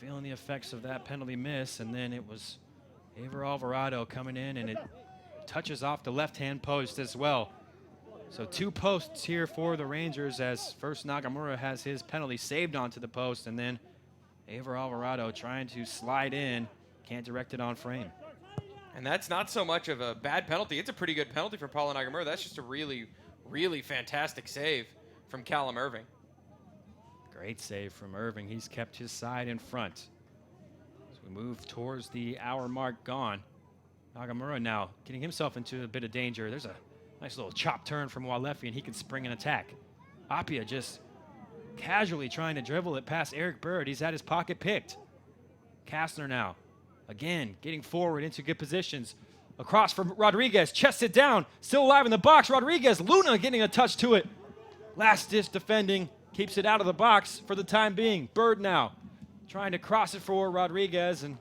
feeling the effects of that penalty miss, and then it was Aver Alvarado coming in, and it touches off the left-hand post as well. So two posts here for the Rangers, as first Nagamura has his penalty saved onto the post, and then Aver Alvarado trying to slide in, can't direct it on frame. And that's not so much of a bad penalty. It's a pretty good penalty from Paulo Nagamura. That's just a really, really fantastic save from Callum Irving. Great save from Irving. He's kept his side in front. As we move towards the hour mark gone, Nagamura now getting himself into a bit of danger. There's a nice little chop turn from Walefi, and he can spring an attack. Apia just casually trying to dribble it past Eric Bird. He's had his pocket picked. Kastner now Again, getting forward into good positions. Across from Rodriguez, chests it down, still alive in the box. Rodriguez, Luna getting a touch to it. Last ditch defending, keeps it out of the box for the time being. Bird now trying to cross it for Rodriguez, and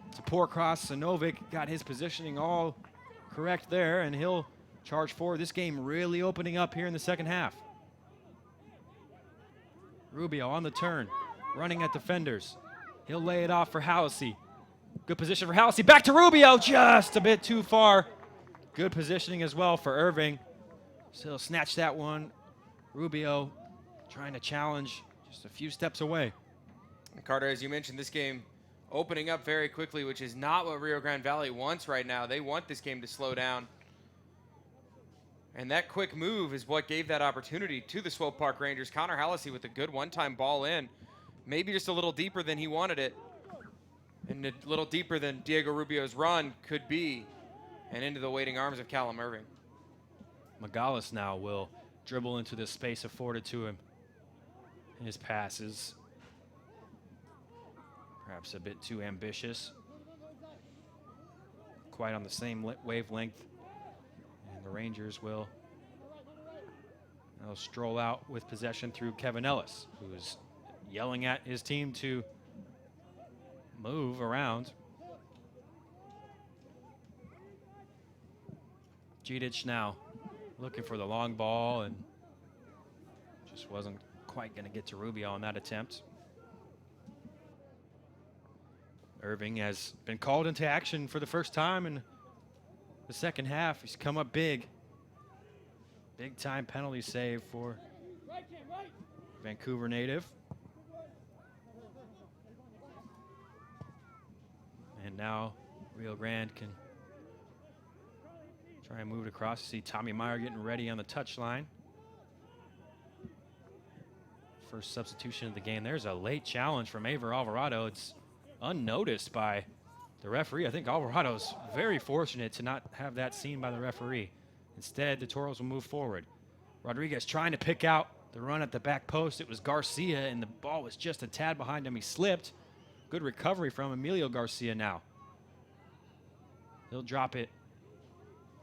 it's a poor cross. Sanovic got his positioning all correct there, and he'll charge forward. This game really opening up here in the second half. Rubio on the turn, running at defenders. He'll lay it off for Halsey. Good position for Halsey. Back to Rubio, just a bit too far. Good positioning as well for Irving. So he'll snatch that one. Rubio trying to challenge, just a few steps away. Carter, as you mentioned, this game opening up very quickly, which is not what Rio Grande Valley wants right now. They want this game to slow down. And that quick move is what gave that opportunity to the Swope Park Rangers. Connor Halsey with a good one-time ball in. Maybe just a little deeper than he wanted it. And a little deeper than Diego Rubio's run could be. And into the waiting arms of Callum Irving. Magalis now will dribble into this space afforded to him. His passes, perhaps a bit too ambitious. Quite on the same wavelength. And the Rangers will stroll out with possession through Kevin Ellis, who's yelling at his team to move around. Gidic now looking for the long ball and just wasn't quite going to get to Rubio on that attempt. Irving has been called into action for the first time in the second half. He's come up big. Big time penalty save for Vancouver native. And now Rio Grande can try and move it across. You see Tommy Meyer getting ready on the touchline. First substitution of the game. There's a late challenge from Aver Alvarado. It's unnoticed by the referee. I think Alvarado's very fortunate to not have that seen by the referee. Instead, the Toros will move forward. Rodriguez trying to pick out the run at the back post. It was Garcia, and the ball was just a tad behind him. He slipped. Good recovery from Emilio Garcia now. He'll drop it.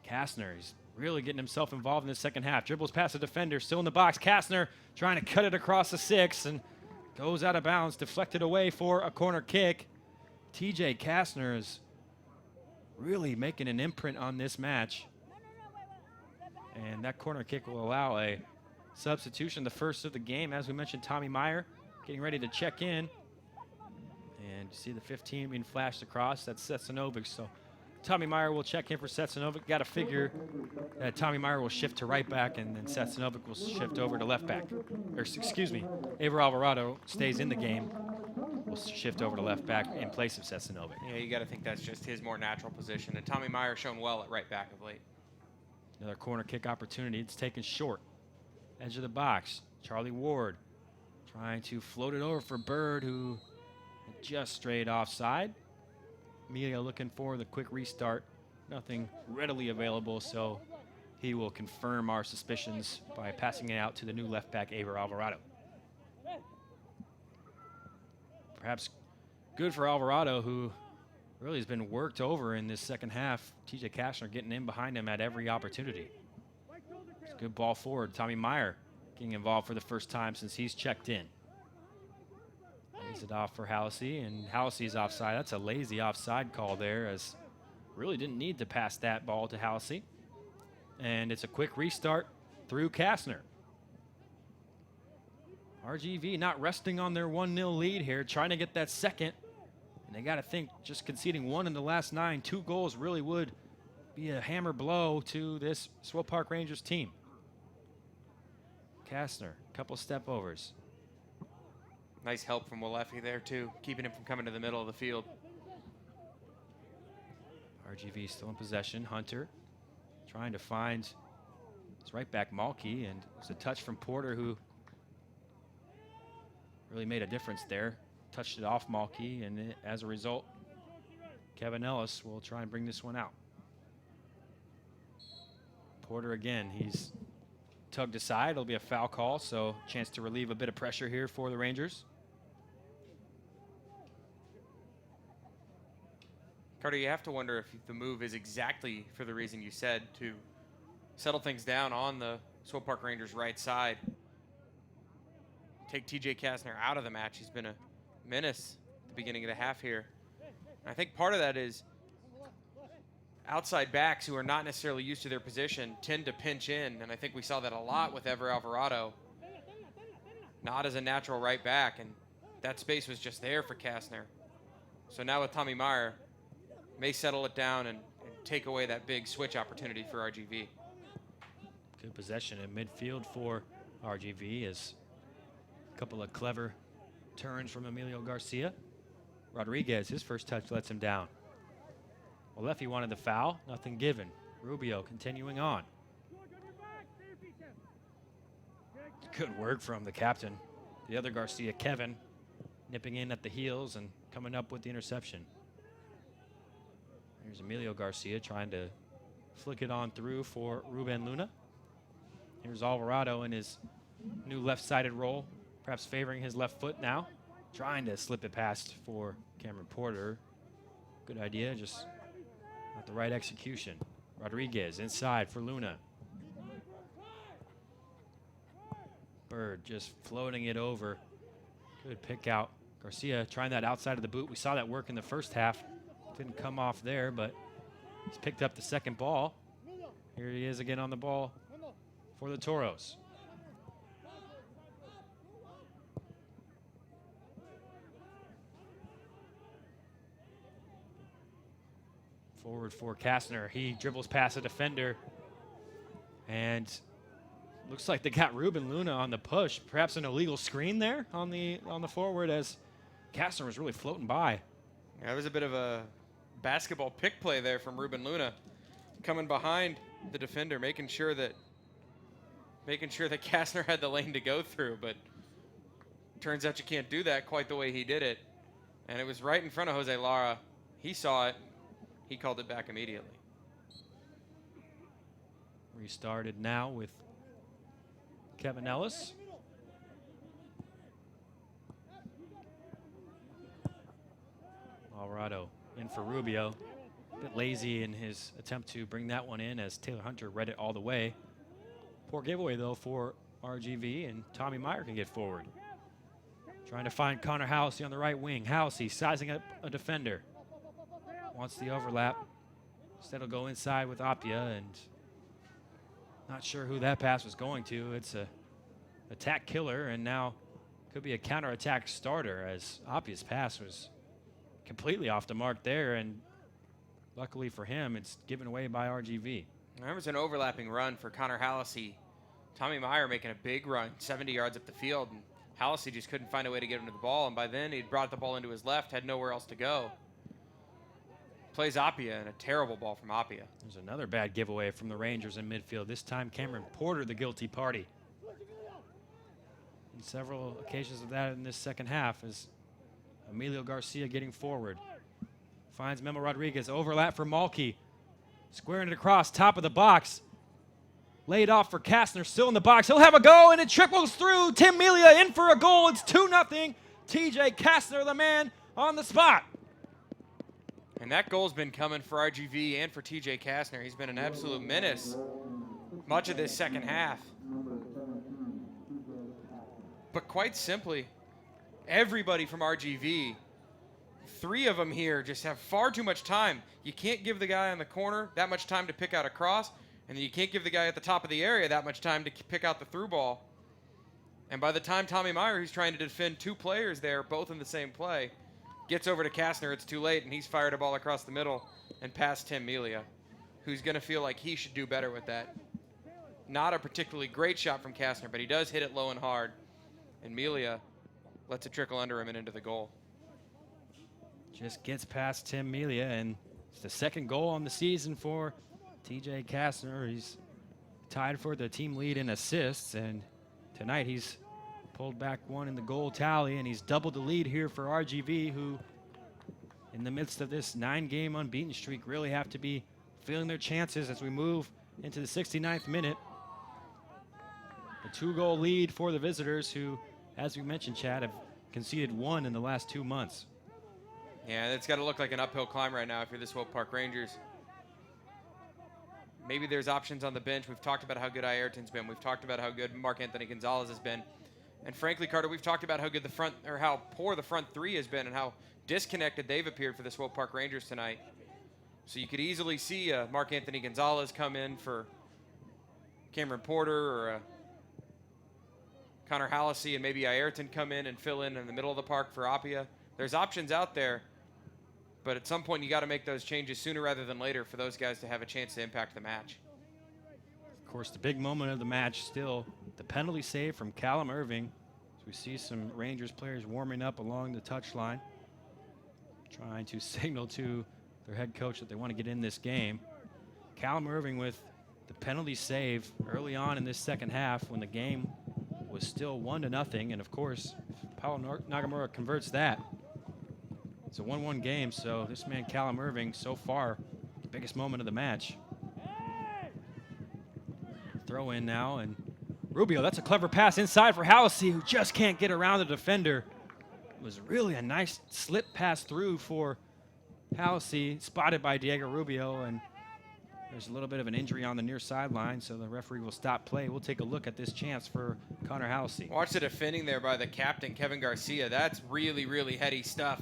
Kastner, he's really getting himself involved in the second half. Dribbles past the defender, still in the box. Kastner trying to cut it across the 6 and goes out of bounds, deflected away for a corner kick. TJ Kastner is really making an imprint on this match. And that corner kick will allow a substitution, the first of the game. As we mentioned, Tommy Meyer getting ready to check in. And you see the 15 being flashed across. That's Setsanovic. So Tommy Meyer will check in for Setsanovic. Got to figure that Tommy Meyer will shift to right back, and then Setsanovic will shift over to left back. Or excuse me, Aver Alvarado stays in the game. Will shift over to left back in place of Setsanovic. Yeah, you got to think that's just his more natural position. And Tommy Meyer shown well at right back of late. Another corner kick opportunity. It's taken short. Edge of the box. Charlie Ward trying to float it over for Bird, who just strayed offside. Emilio looking for the quick restart. Nothing readily available, so he will confirm our suspicions by passing it out to the new left back, Aver Alvarado. Perhaps good for Alvarado, who really has been worked over in this second half. TJ Kastner getting in behind him at every opportunity. It's a good ball forward. Tommy Meyer getting involved for the first time since he's checked in. Lays it off for Halsey, and Halsey's offside. That's a lazy offside call there, as really didn't need to pass that ball to Halsey. And it's a quick restart through Kastner. RGV not resting on their 1-0 lead here, trying to get that second. And they got to think, just conceding one in the last 9, 2 goals really would be a hammer blow to this Swope Park Rangers team. Kastner, couple step overs. Nice help from Walefi there, too, keeping him from coming to the middle of the field. RGV still in possession. Hunter trying to find his right back, Malky, and it was a touch from Porter, who really made a difference there. Touched it off Malky, and as a result, Kevin Ellis will try and bring this one out. Porter again, he's tugged aside. It'll be a foul call, so chance to relieve a bit of pressure here for the Rangers. Carter, you have to wonder if the move is exactly for the reason you said, to settle things down on the Swope Park Rangers' right side. Take TJ Kastner out of the match. He's been a menace at the beginning of the half here. And I think part of that is outside backs who are not necessarily used to their position tend to pinch in, and I think we saw that a lot with Ever Alvarado. Not as a natural right back, and that space was just there for Kastner. So now with Tommy Meyer, may settle it down and take away that big switch opportunity for RGV. Good possession in midfield for RGV, as a couple of clever turns from Emilio Garcia. Rodriguez, his first touch lets him down. Well, Leffy wanted the foul, nothing given. Rubio continuing on. Good work from the captain. The other Garcia, Kevin, nipping in at the heels and coming up with the interception. Here's Emilio Garcia trying to flick it on through for Ruben Luna. Here's Alvarado in his new left-sided role, perhaps favoring his left foot now, trying to slip it past for Cameron Porter. Good idea, just not the right execution. Rodriguez inside for Luna. Bird just floating it over. Good pick out. Garcia trying that outside of the boot. We saw that work in the first half. Didn't come off there, but he's picked up the second ball. Here he is again on the ball for the Toros. Forward for Kastner. He dribbles past a defender, and looks like they got Ruben Luna on the push. Perhaps an illegal screen there on the forward, as Kastner was really floating by. Yeah, it was a bit of a basketball pick play there from Ruben Luna, coming behind the defender, making sure that Kastner had the lane to go through, but turns out you can't do that quite the way he did it. And it was right in front of Jose Lara. He saw it. He called it back immediately. Restarted now with Kevin Ellis. Alvarado in for Rubio. A bit lazy in his attempt to bring that one in, as Taylor Hunter read it all the way. Poor giveaway, though, for RGV, and Tommy Meyer can get forward. Trying to find Connor Housey on the right wing. Housey sizing up a defender. Wants the overlap. Instead, he'll go inside with Apia, and not sure who that pass was going to. It's a attack killer, and now could be a counterattack starter, as Apia's pass was completely off the mark there, and luckily for him, it's given away by RGV. There was an overlapping run for Connor Hallisey. Tommy Meyer making a big run, 70 yards up the field, and Hallisey just couldn't find a way to get him to the ball, and by then he'd brought the ball into his left, had nowhere else to go. Plays Apia, and a terrible ball from Apia. There's another bad giveaway from the Rangers in midfield. This time, Cameron Porter, the guilty party. And several occasions of that in this second half, as Emilio Garcia getting forward. Finds Memo Rodriguez, overlap for Malky. Squaring it across, top of the box. Laid off for Kastner, still in the box. He'll have a go, and it trickles through. Tim Melia in for a goal. It's 2-0. TJ Kastner, the man on the spot. And that goal's been coming for RGV and for TJ Kastner. He's been an absolute menace much of this second half. But quite simply, everybody from RGV, 3 of them here, just have far too much time. You can't give the guy on the corner that much time to pick out a cross, and then you can't give the guy at the top of the area that much time to pick out the through ball. And by the time Tommy Meyer, who's trying to defend 2 players there, both in the same play, gets over to Kastner, it's too late, and he's fired a ball across the middle and past Tim Melia, who's going to feel like he should do better with that. Not a particularly great shot from Kastner, but he does hit it low and hard, and Melia lets it trickle under him and into the goal. Just gets past Tim Melia, and it's the second goal on the season for TJ Kastner. He's tied for the team lead in assists, and tonight he's pulled back one in the goal tally, and he's doubled the lead here for RGV, who in the midst of this 9-game unbeaten streak really have to be feeling their chances as we move into the 69th minute. A 2-goal lead for the visitors, who, as we mentioned, Chad, have conceded 1 in the last 2 months. Yeah, it's got to look like an uphill climb right now if you're the Swope Park Rangers. Maybe there's options on the bench. We've talked about how good Ayrton's been. We've talked about how good Mark-Anthony Gonzalez has been. And frankly, Carter, we've talked about how good the front, or how poor the front three has been and how disconnected they've appeared for the Swope Park Rangers tonight. So you could easily see Mark-Anthony Gonzalez come in for Cameron Porter, or Connor Hallisey and maybe Ayrton come in and fill in the middle of the park for Apia. There's options out there, but at some point you got to make those changes sooner rather than later for those guys to have a chance to impact the match. Of course, the big moment of the match still the penalty save from Callum Irving. So we see some Rangers players warming up along the touchline, trying to signal to their head coach that they want to get in this game. Callum Irving with the penalty save early on in this second half when the game was still 1-0. And of course, if Paulo Nagamura converts that, it's a 1-1 game. So this man, Callum Irving, so far, the biggest moment of the match. Throw in now, and Rubio, that's a clever pass inside for Hallisey, who just can't get around the defender. It was really a nice slip pass through for Hallisey, spotted by Diego Rubio, and there's a little bit of an injury on the near sideline, so the referee will stop play. We'll take a look at this chance for Connor Hallisey. Watch the defending there by the captain, Kevin Garcia. That's really, really heady stuff.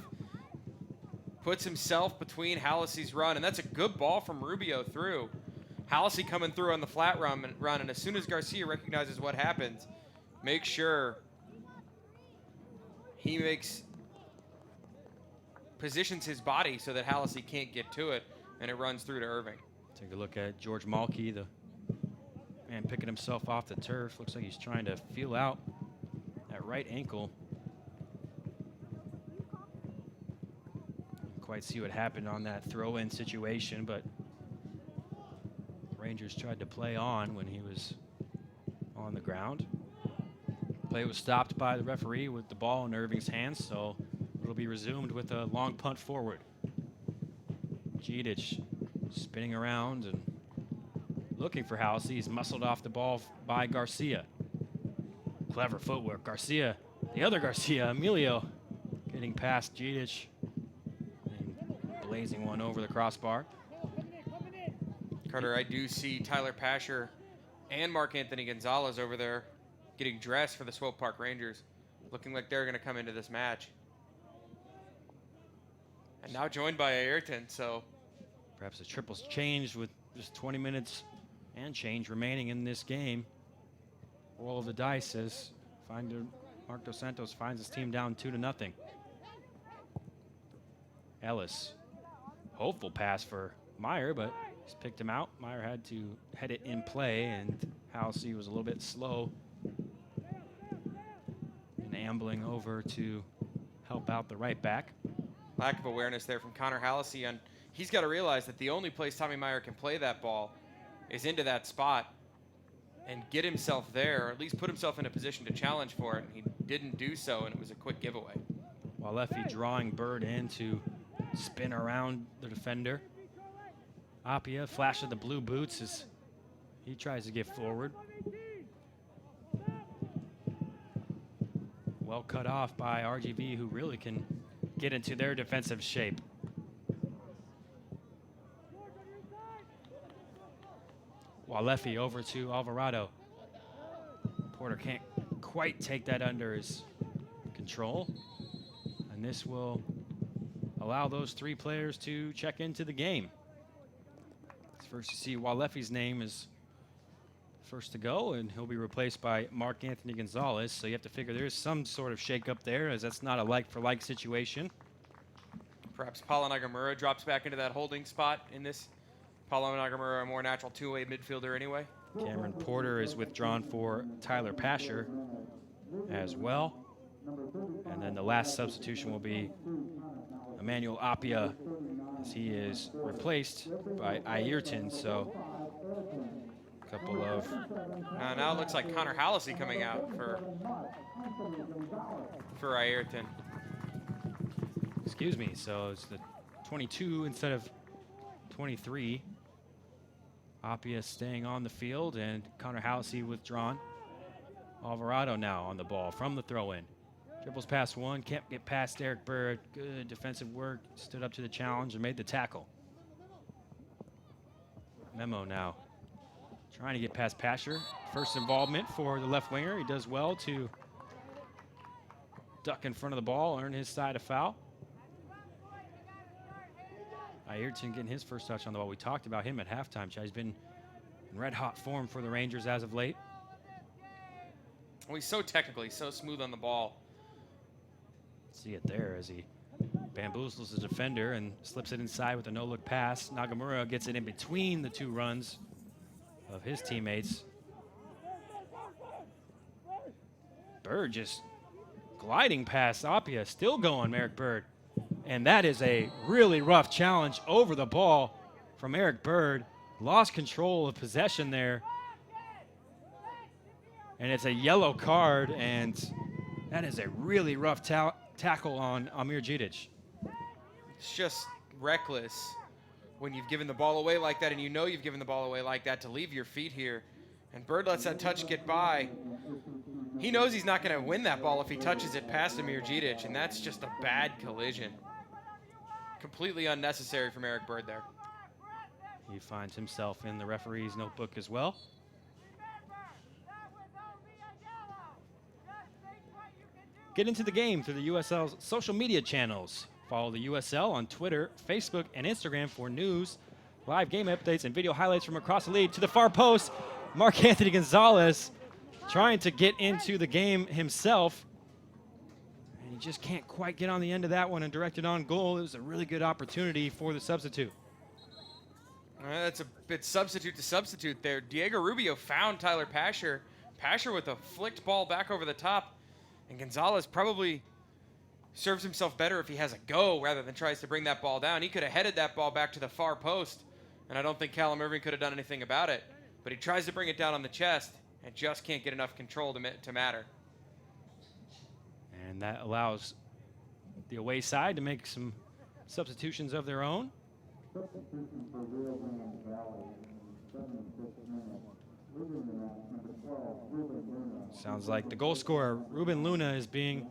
Puts himself between Hallisey's run, and that's a good ball from Rubio through. Hallisey coming through on the flat run, and as soon as Garcia recognizes what happens, make sure he positions his body so that Hallisey can't get to it, and it runs through to Irving. Take a look at George Malky, the man picking himself off the turf. Looks like he's trying to feel out that right ankle. Didn't quite see what happened on that throw-in situation, but Rangers tried to play on when he was on the ground. Play was stopped by the referee with the ball in Irving's hands, so it'll be resumed with a long punt forward. Gidic spinning around and looking for Hallisey. He's muscled off the ball by Garcia. Clever footwork. Garcia, the other Garcia, Emilio, getting past Gidic and blazing one over the crossbar. Carter, I do see Tyler Pasher and Mark-Anthony Gonzalez over there getting dressed for the Swope Park Rangers, looking like they're going to come into this match. And now joined by Ayrton, so perhaps the triples changed with just 20 minutes and change remaining in this game. Roll of the dice as Mark Dos Santos finds his team down 2-0. Ellis, hopeful pass for Meyer, but he's picked him out. Meyer had to head it in play, and Hallisey was a little bit slow and ambling over to help out the right back. Lack of awareness there from Connor Hallisey, and he's got to realize that the only place Tommy Meyer can play that ball is into that spot and get himself there, or at least put himself in a position to challenge for it. And he didn't do so, and it was a quick giveaway. Walefi drawing Bird in to spin around the defender. Apia, flash of the blue boots as he tries to get forward. Well cut off by RGV, who really can get into their defensive shape. Walefi over to Alvarado. Porter can't quite take that under his control. And this will allow those three players to check into the game. First, you see Walefi's name is first to go, and he'll be replaced by Mark-Anthony Gonzalez. So you have to figure there's some sort of shakeup there, as that's not a like-for-like situation. Perhaps Paulo Nagamura drops back into that holding spot in this. Paulo Nagamura, a more natural two-way midfielder anyway. Cameron Porter is withdrawn for Tyler Pasher as well. And then the last substitution will be Emmanuel Apia, as he is replaced by Ayrton. So a couple of... now it looks like Connor Hallisey coming out for Ayrton. Excuse me, so it's the 22 instead of 23. Apia staying on the field, and Connor Hallisey withdrawn. Alvarado now on the ball from the throw-in. Dribbles past one, can't get past Eric Bird. Good defensive work, stood up to the challenge and made the tackle. Memo now, trying to get past Pasher. First involvement for the left winger. He does well to duck in front of the ball, earn his side a foul. Ayrton getting his first touch on the ball. We talked about him at halftime, Chad. He's been in red-hot form for the Rangers as of late. Well, he's so technical. He's so smooth on the ball. See it there as he bamboozles the defender and slips it inside with a no-look pass. Nagamura gets it in between the two runs of his teammates. Bird just gliding past Apia, still going, Eric Bird. And that is a really rough challenge over the ball from Eric Bird. Lost control of possession there. And it's a yellow card, and that is a really rough tackle on Amir Džidić. It's just reckless when you've given the ball away like that, and you know you've given the ball away like that, to leave your feet here. And Bird lets that touch get by. He knows he's not going to win that ball if he touches it past Amir Džidić, and that's just a bad collision. Completely unnecessary from Eric Bird there. He finds himself in the referee's notebook as well. Get into the game through the USL's social media channels. Follow the USL on Twitter, Facebook, and Instagram for news, live game updates, and video highlights from across the league. To the far post, Mark Anthony Gonzalez trying to get into the game himself. And he just can't quite get on the end of that one and direct it on goal. It was a really good opportunity for the substitute. That's a bit substitute to substitute there. Diego Rubio found Tyler Pasher. Pasher with a flicked ball back over the top. And Gonzalez probably serves himself better if he has a go rather than tries to bring that ball down. He could have headed that ball back to the far post, and I don't think Callum Irving could have done anything about it. But he tries to bring it down on the chest and just can't get enough control to matter. And that allows the away side to make some substitutions of their own. Sounds like the goal scorer, Ruben Luna, is being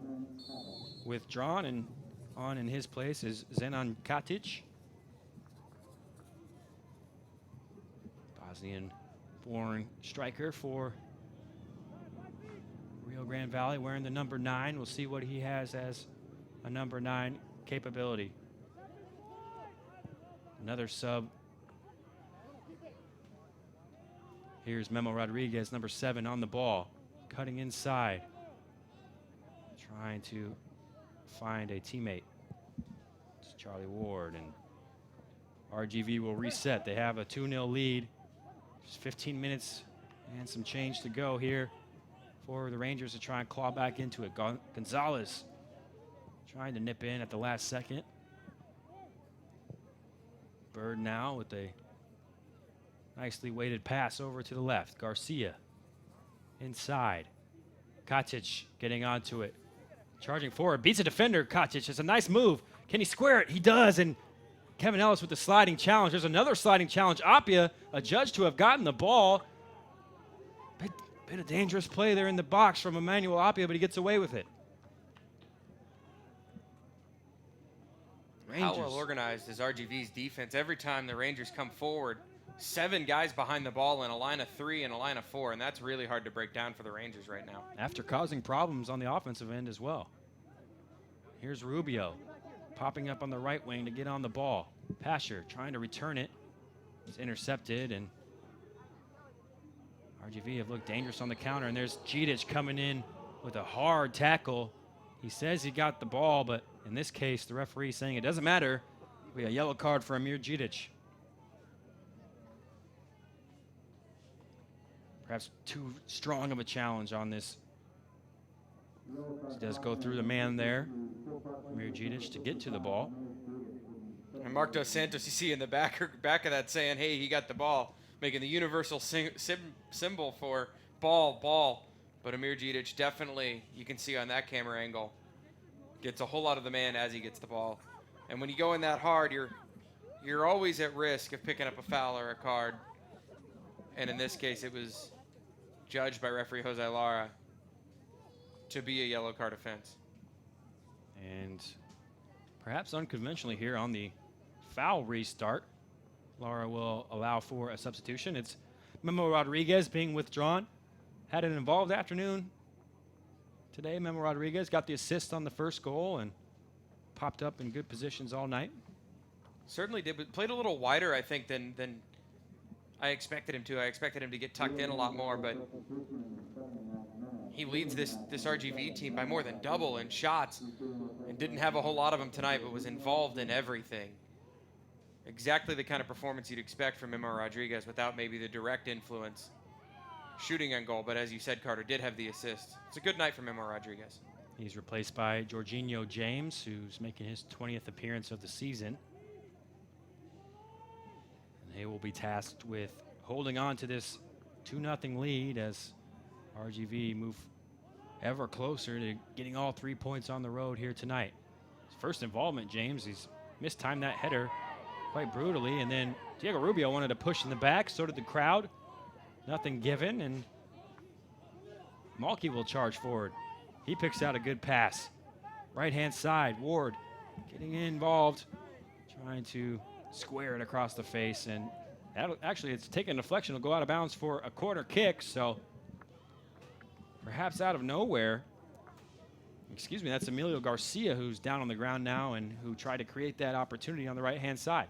withdrawn, and on in his place is Zenan Katic. Bosnian-born striker for Rio Grande Valley, wearing the number 9. We'll see what he has as a number 9 capability. Another sub. Here's Memo Rodriguez, number 7, on the ball, cutting inside, trying to find a teammate. It's Charlie Ward, and RGV will reset. They have a 2-0 lead. Just 15 minutes and some change to go here for the Rangers to try and claw back into it. Gonzalez trying to nip in at the last second. Bird now with a nicely weighted pass over to the left. Garcia inside. Katic getting onto it. Charging forward. Beats a defender. Katic. It's a nice move. Can he square it? He does. And Kevin Ellis with the sliding challenge. There's another sliding challenge. Apia, a judge to have gotten the ball. Bit of dangerous play there in the box from Emmanuel Apia, but he gets away with it. How well organized is RGV's defense? Every time the Rangers come forward, 7 guys behind the ball in a line of 3 and a line of 4, and that's really hard to break down for the Rangers right now. After causing problems on the offensive end as well. Here's Rubio popping up on the right wing to get on the ball. Pasher trying to return it. It's intercepted, and RGV have looked dangerous on the counter, and there's Džidić coming in with a hard tackle. He says he got the ball, but in this case, the referee saying it doesn't matter. We have a yellow card for Amir Džidić. Perhaps too strong of a challenge on this. He does go through the man there, Amir Džidić, to get to the ball. And Mark Dos Santos, you see in the back of that saying, hey, he got the ball, making the universal symbol for ball. But Amir Džidić definitely, you can see on that camera angle, gets a whole lot of the man as he gets the ball. And when you go in that hard, you're always at risk of picking up a foul or a card. And in this case, it was judged by referee Jose Lara to be a yellow card offense. And perhaps unconventionally here on the foul restart, Lara will allow for a substitution. It's Memo Rodriguez being withdrawn. Had an involved afternoon today. Memo Rodriguez got the assist on the first goal and popped up in good positions all night. Certainly did, but played a little wider, I think, than I expected him to. I expected him to get tucked in a lot more, but he leads this RGV team by more than double in shots and didn't have a whole lot of them tonight, but was involved in everything. Exactly the kind of performance you'd expect from Memo Rodriguez without maybe the direct influence shooting on goal, but as you said, Carter did have the assist. It's a good night for Memo Rodriguez. He's replaced by Jorginho James, who's making his 20th appearance of the season. And they will be tasked with holding on to this 2-0 lead as RGV move ever closer to getting all 3 points on the road here tonight. His first involvement, James, he's mistimed that header quite brutally, and then Diego Rubio wanted to push in the back, so did the crowd. Nothing given, and Malky will charge forward. He picks out a good pass. Right-hand side, Ward getting involved, trying to square it across the face, and actually it's taken a deflection. It'll go out of bounds for a corner kick, so perhaps out of nowhere. Excuse me, that's Emilio Garcia, who's down on the ground now and who tried to create that opportunity on the right-hand side.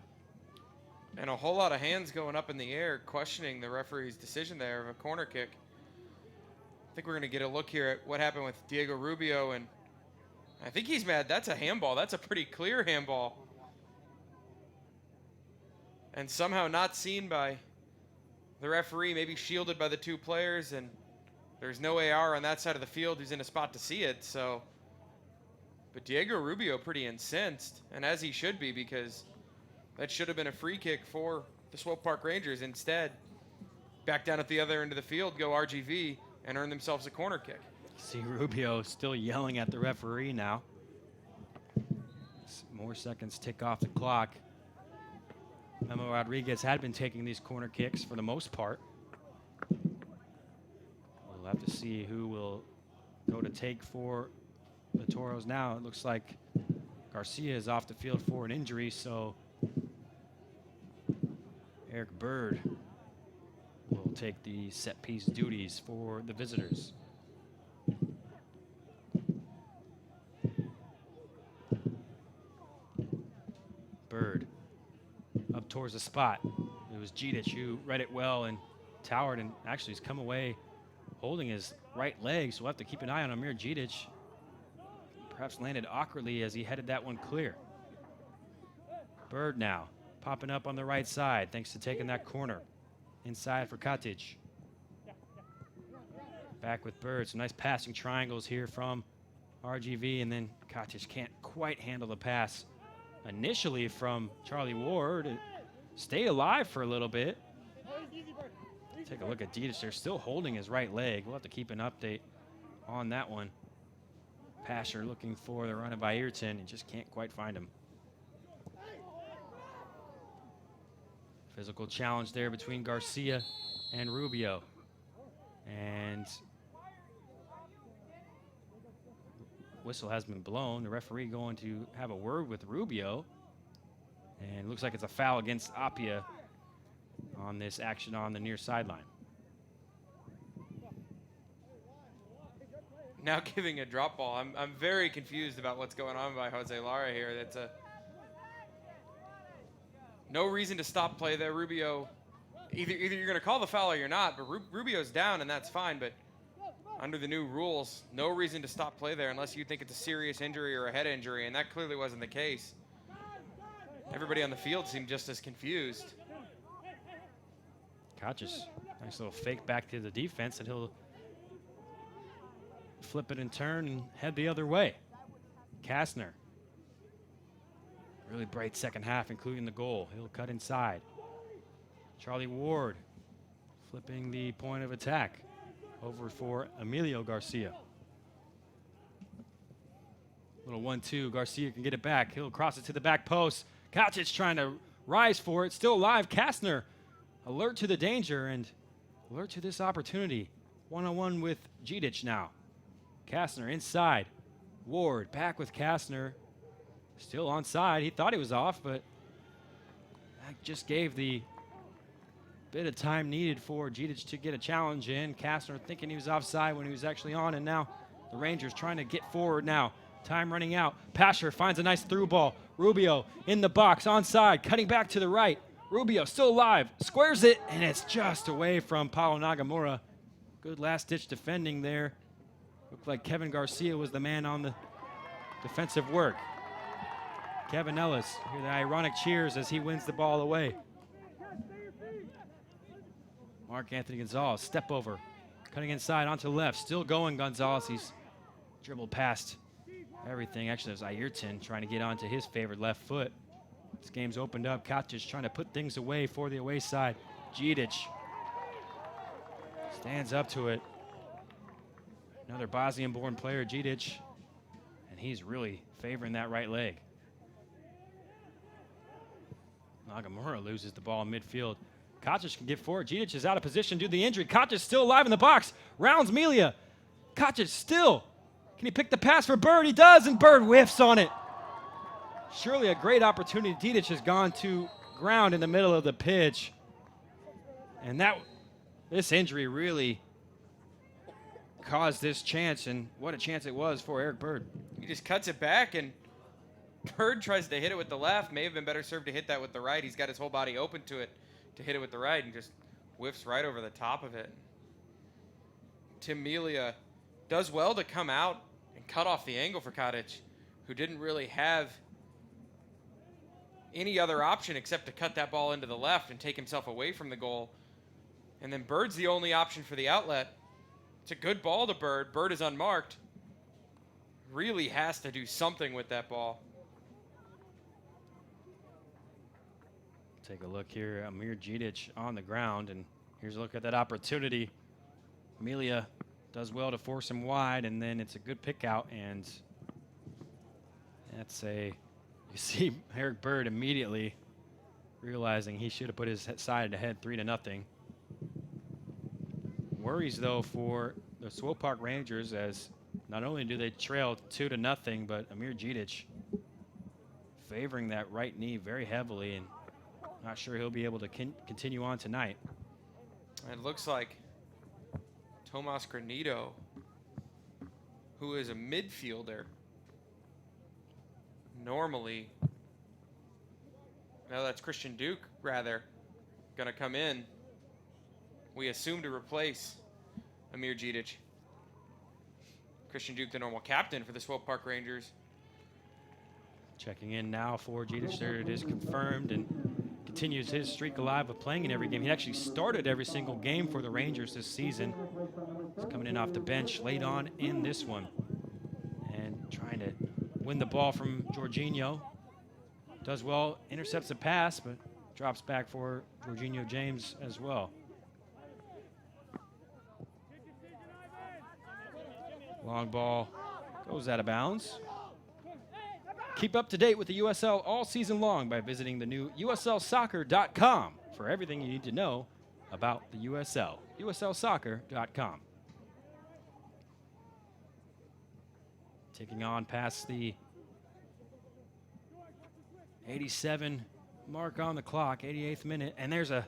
And a whole lot of hands going up in the air, questioning the referee's decision there of a corner kick. I think we're going to get a look here at what happened with Diego Rubio, and I think he's mad. That's a handball. That's a pretty clear handball. And somehow not seen by the referee, maybe shielded by the two players, and there's no AR on that side of the field who's in a spot to see it. So, but Diego Rubio pretty incensed, and as he should be, because that should have been a free kick for the Swope Park Rangers. Instead, back down at the other end of the field, go RGV and earn themselves a corner kick. See Rubio still yelling at the referee now. More seconds tick off the clock. Memo Rodriguez had been taking these corner kicks for the most part. We'll have to see who will go to take for the Toros now. It looks like Garcia is off the field for an injury, so Eric Bird will take the set piece duties for the visitors. Bird up towards the spot. It was Gidic who read it well and towered, and actually has come away holding his right leg, so we'll have to keep an eye on Amir Gidic. Perhaps landed awkwardly as he headed that one clear. Bird now popping up on the right side thanks to taking that corner. Inside for Katic. Back with Bird. Some nice passing triangles here from RGV, and then Katic can't quite handle the pass initially from Charlie Ward. It stayed alive for a little bit. Take a look at Didic. They're still holding his right leg. We'll have to keep an update on that one. Pasher looking for the run of Ayrton and just can't quite find him. Physical challenge there between Garcia and Rubio. And whistle has been blown. The referee going to have a word with Rubio. And it looks like it's a foul against Apia on this action on the near sideline. Now giving a drop ball. I'm very confused about what's going on by Jose Lara here. That's a no reason to stop play there. Rubio, either you're going to call the foul or you're not, but Rubio's down and that's fine, but under the new rules, no reason to stop play there unless you think it's a serious injury or a head injury, and that clearly wasn't the case. Everybody on the field seemed just as confused. Kacis, nice little fake back to the defense, and he'll flip it and turn and head the other way. Kastner. Really bright second half, including the goal. He'll cut inside. Charlie Ward flipping the point of attack over for Emilio Garcia. Little 1-2. Garcia can get it back. He'll cross it to the back post. Kacic trying to rise for it. Still alive. Kastner alert to the danger and alert to this opportunity. One-on-one with Gidic now. Kastner inside. Ward back with Kastner. Still onside. He thought he was off, but that just gave the bit of time needed for Gidic to get a challenge in. Kastner thinking he was offside when he was actually on, and now the Rangers trying to get forward now. Time running out. Pasher finds a nice through ball. Rubio in the box, onside, cutting back to the right. Rubio still alive, squares it, and it's just away from Paulo Nagamura. Good last-ditch defending there. Looked like Kevin Garcia was the man on the defensive work. Kevin Ellis, hear the ironic cheers as he wins the ball away. Mark Anthony Gonzalez, step over, cutting inside onto the left, still going Gonzalez. He's dribbled past everything. Actually, it was Ayrton trying to get onto his favorite left foot. This game's opened up. Katic trying to put things away for the away side. Gidic stands up to it. Another Bosnian-born player, Gidic, and he's really favoring that right leg. Nagamura loses the ball in midfield. Katic can get forward. Gidic is out of position due to the injury. Katic still alive in the box. Rounds Melia. Katic still. Can he pick the pass for Bird? He does, and Bird whiffs on it. Surely a great opportunity. Gidic has gone to ground in the middle of the pitch. And this injury really caused this chance, and what a chance it was for Eric Bird. He just cuts it back, and Bird tries to hit it with the left. May have been better served to hit that with the right. He's got his whole body open to it to hit it with the right, and just whiffs right over the top of it. Tim Melia does well to come out and cut off the angle for Katic, who didn't really have any other option except to cut that ball into the left and take himself away from the goal. And then Bird's the only option for the outlet. It's a good ball to Bird. Bird is unmarked. Really has to do something with that ball. Take a look here. Amir Gidic on the ground, and here's a look at that opportunity. Amelia does well to force him wide, and then it's a good pick out, and you see Eric Bird immediately realizing he should have put his side ahead 3-0. Worries though for the Swope Park Rangers, as not only do they trail 2-0, but Amir Gidic favoring that right knee very heavily, and not sure he'll be able to continue on tonight. It looks like Tomas Granito, who is a midfielder, normally, no, that's Christian Duke, rather, going to come in, we assume, to replace Amir Gidic. Christian Duke, the normal captain for the Swope Park Rangers. Checking in now for Gidic. There it is, confirmed, and continues his streak alive of playing in every game. He actually started every single game for the Rangers this season. He's coming in off the bench late on in this one and trying to win the ball from Jorginho. Does well, intercepts a pass, but drops back for Jorginho James as well. Long ball goes out of bounds. Keep up to date with the USL all season long by visiting the new USLsoccer.com for everything you need to know about the USL. USLsoccer.com. Taking on past the 87 mark on the clock, 88th minute, and there's a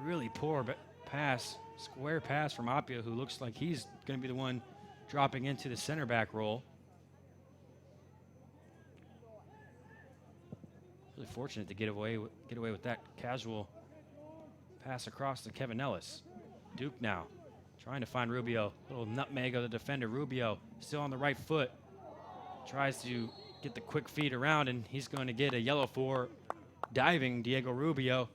really poor pass, square pass from Apia, who looks like he's going to be the one dropping into the center back role. Really fortunate to get away with that casual pass across to Kevin Ellis. Duke now trying to find Rubio. Little nutmeg of the defender. Rubio still on the right foot. Tries to get the quick feed around, and he's going to get a yellow for diving Diego Rubio,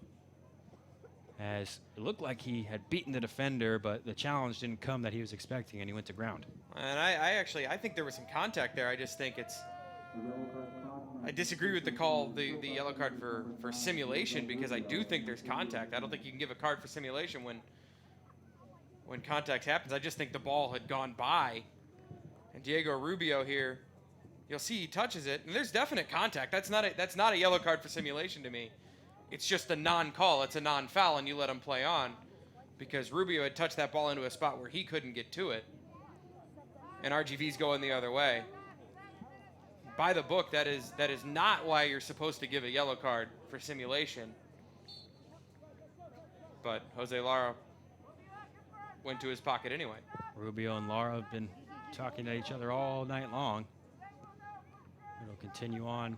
as it looked like he had beaten the defender, but the challenge didn't come that he was expecting, and he went to ground. And I think there was some contact there. I just think I disagree with the call, the yellow card for simulation, because I do think there's contact. I don't think you can give a card for simulation when contact happens. I just think the ball had gone by, and Diego Rubio here, you'll see he touches it, and there's definite contact. That's not a yellow card for simulation to me. It's just a non-call. It's a non-foul, and you let him play on, because Rubio had touched that ball into a spot where he couldn't get to it, and RGV's going the other way. by the book, that is not why you're supposed to give a yellow card for simulation. But Jose Lara went to his pocket anyway. Rubio and Lara have been talking to each other all night long. It'll continue on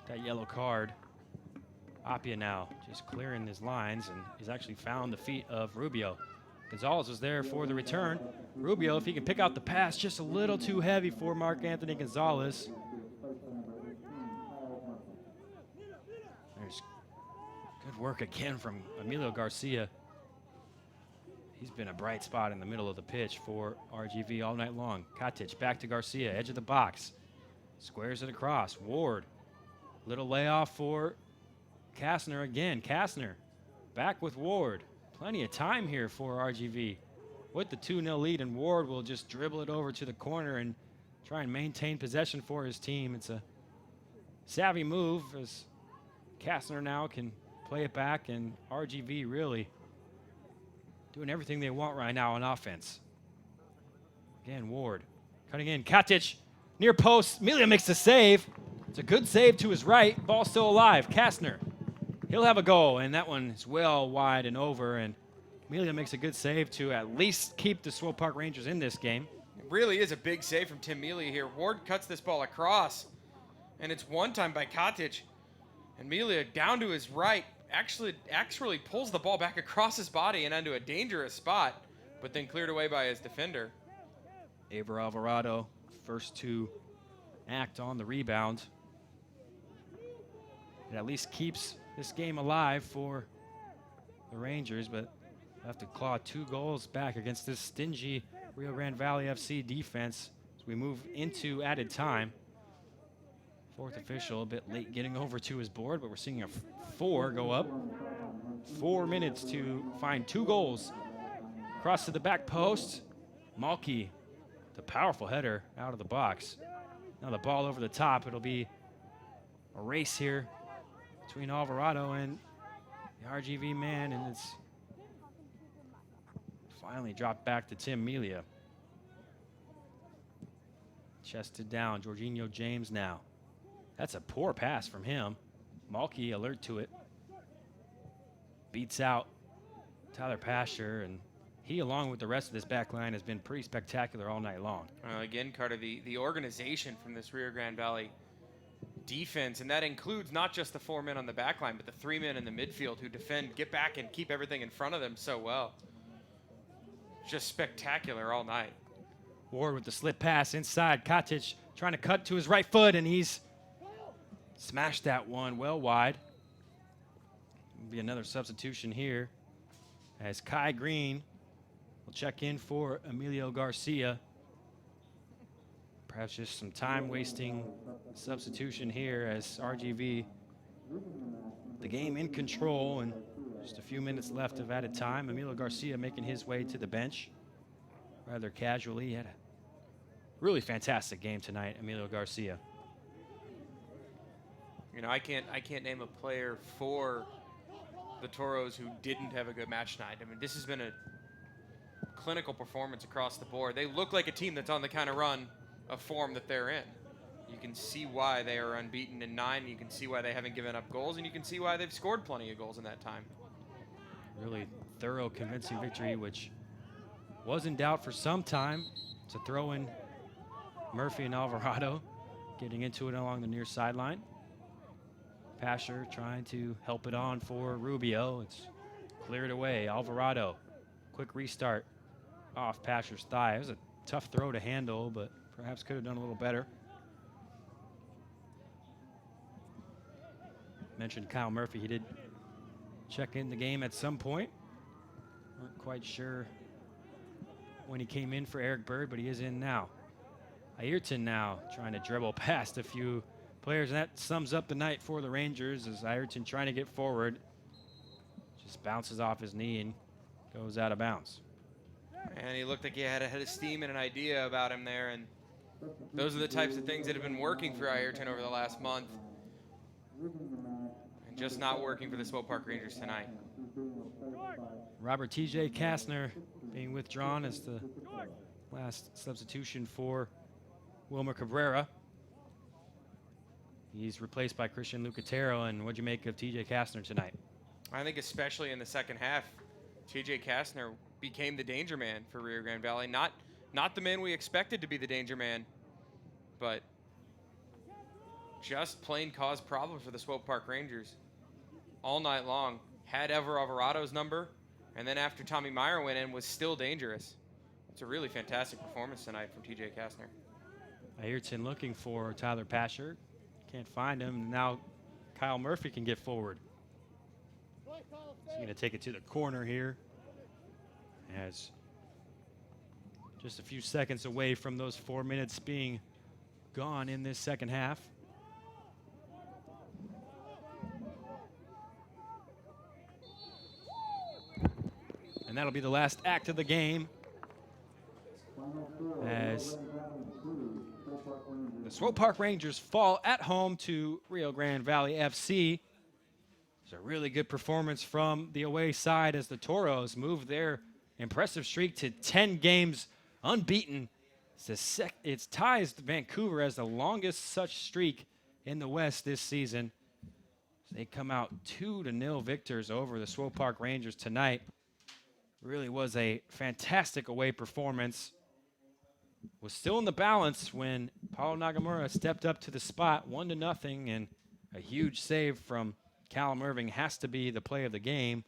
that yellow card. Apia now just clearing his lines, and he's actually found the feet of Rubio. Gonzalez was there for the return. Rubio, if he can pick out the pass, just a little too heavy for Mark Anthony Gonzalez. There's good work again from Emilio Garcia. He's been a bright spot in the middle of the pitch for RGV all night long. Katic back to Garcia, edge of the box. Squares it across. Ward, little layoff for Kastner again. Kastner back with Ward. Plenty of time here for RGV. With the 2-0 lead, and Ward will just dribble it over to the corner and try and maintain possession for his team. It's a savvy move as Kastner now can play it back, and RGV really doing everything they want right now on offense. Again, Ward cutting in. Katic near post. Melia makes the save. It's a good save to his right. Ball still alive. Kastner, he'll have a goal, and that one is well wide and over, and Melia makes a good save to at least keep the Swope Park Rangers in this game. It really is a big save from Tim Melia here. Ward cuts this ball across, and it's one time by Katic, and Melia down to his right actually pulls the ball back across his body and onto a dangerous spot, but then cleared away by his defender. Aver Alvarado, first to act on the rebound. It at least keeps this game alive for the Rangers, but have to claw 2 goals back against this stingy Rio Grande Valley FC defense as we move into added time. Fourth official a bit late getting over to his board, but we're seeing a 4 go up. 4 minutes to find 2 goals. Cross to the back post. Malky, the powerful header out of the box. Now the ball over the top. It'll be a race here between Alvarado and the RGV man, and it's finally dropped back to Tim Melia. Chested down, Jorginho James now. That's a poor pass from him. Malky alert to it. Beats out Tyler Pasher, and he, along with the rest of this back line, has been pretty spectacular all night long. Again, Carter, the organization from this Rio Grande Valley defense, and that includes not just the 4 men on the back line, but the 3 men in the midfield who defend, get back, and keep everything in front of them so well. Just spectacular all night. Ward with the slip pass inside. Katic trying to cut to his right foot, and he's smashed that one well wide. Will be another substitution here as Kai Green will check in for Emilio Garcia. Perhaps just some time-wasting substitution here as RGV, the game in control, and just a few minutes left of added time. Emilio Garcia making his way to the bench rather casually. He had a really fantastic game tonight, Emilio Garcia. You know, I can't name a player for the Toros who didn't have a good match tonight. I mean, this has been a clinical performance across the board. They look like a team that's on the kind of run of form that they're in. You can see why they are unbeaten in 9. You can see why they haven't given up goals, and you can see why they've scored plenty of goals in that time. Really thorough, convincing victory, which was in doubt for some time. To throw in Murphy and Alvarado, getting into it along the near sideline. Pasher trying to help it on for Rubio. It's cleared away. Alvarado, quick restart off Pasher's thigh. It was a tough throw to handle, but perhaps could have done a little better. Mentioned Kyle Murphy. He did check in the game at some point. Weren't quite sure when he came in for Eric Bird, but he is in now. Ayrton now trying to dribble past a few players, and that sums up the night for the Rangers as Ayrton trying to get forward. Just bounces off his knee and goes out of bounds. And he looked like he had a head of steam and an idea about him there, and those are the types of things that have been working for Ayrton over the last month, and just not working for the Swope Park Rangers tonight. Robert T.J. Kastner being withdrawn as the last substitution for Wilmer Cabrera. He's replaced by Christian Lucatero. And what'd you make of TJ Kastner tonight? I think especially in the second half, TJ Kastner became the danger man for Rio Grande Valley. Not the man we expected to be the danger man, but just plain caused problems for the Swope Park Rangers all night long. Had Ever Alvarado's number, and then after Tommy Meyer went in, was still dangerous. It's a really fantastic performance tonight from TJ Kastner. Ayrton looking for Tyler Pasher. Can't find him. Now Kyle Murphy can get forward. He's going to take it to the corner here. As just a few seconds away from those 4 minutes being gone in this second half. And that'll be the last act of the game, as the Swope Park Rangers fall at home to Rio Grande Valley FC. It's a really good performance from the away side as the Toros move their impressive streak to 10 games unbeaten. It ties Vancouver as the longest such streak in the West this season. They come out 2-0 victors over the Swope Park Rangers tonight. Really was a fantastic away performance. Was still in the balance when Paulo Nagamura stepped up to the spot, 1-0, and a huge save from Callum Irving has to be the play of the game.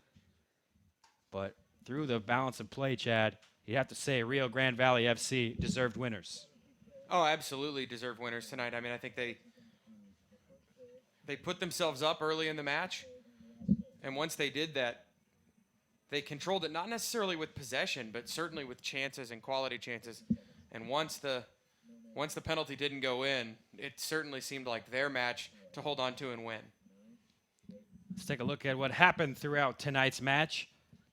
But through the balance of play, Chad, you have to say Rio Grande Valley FC deserved winners. Oh, absolutely deserved winners tonight. I mean, I think they put themselves up early in the match, and once they did that, they controlled it, not necessarily with possession, but certainly with chances and quality chances. And once the penalty didn't go in, it certainly seemed like their match to hold on to and win. Let's take a look at what happened throughout tonight's match.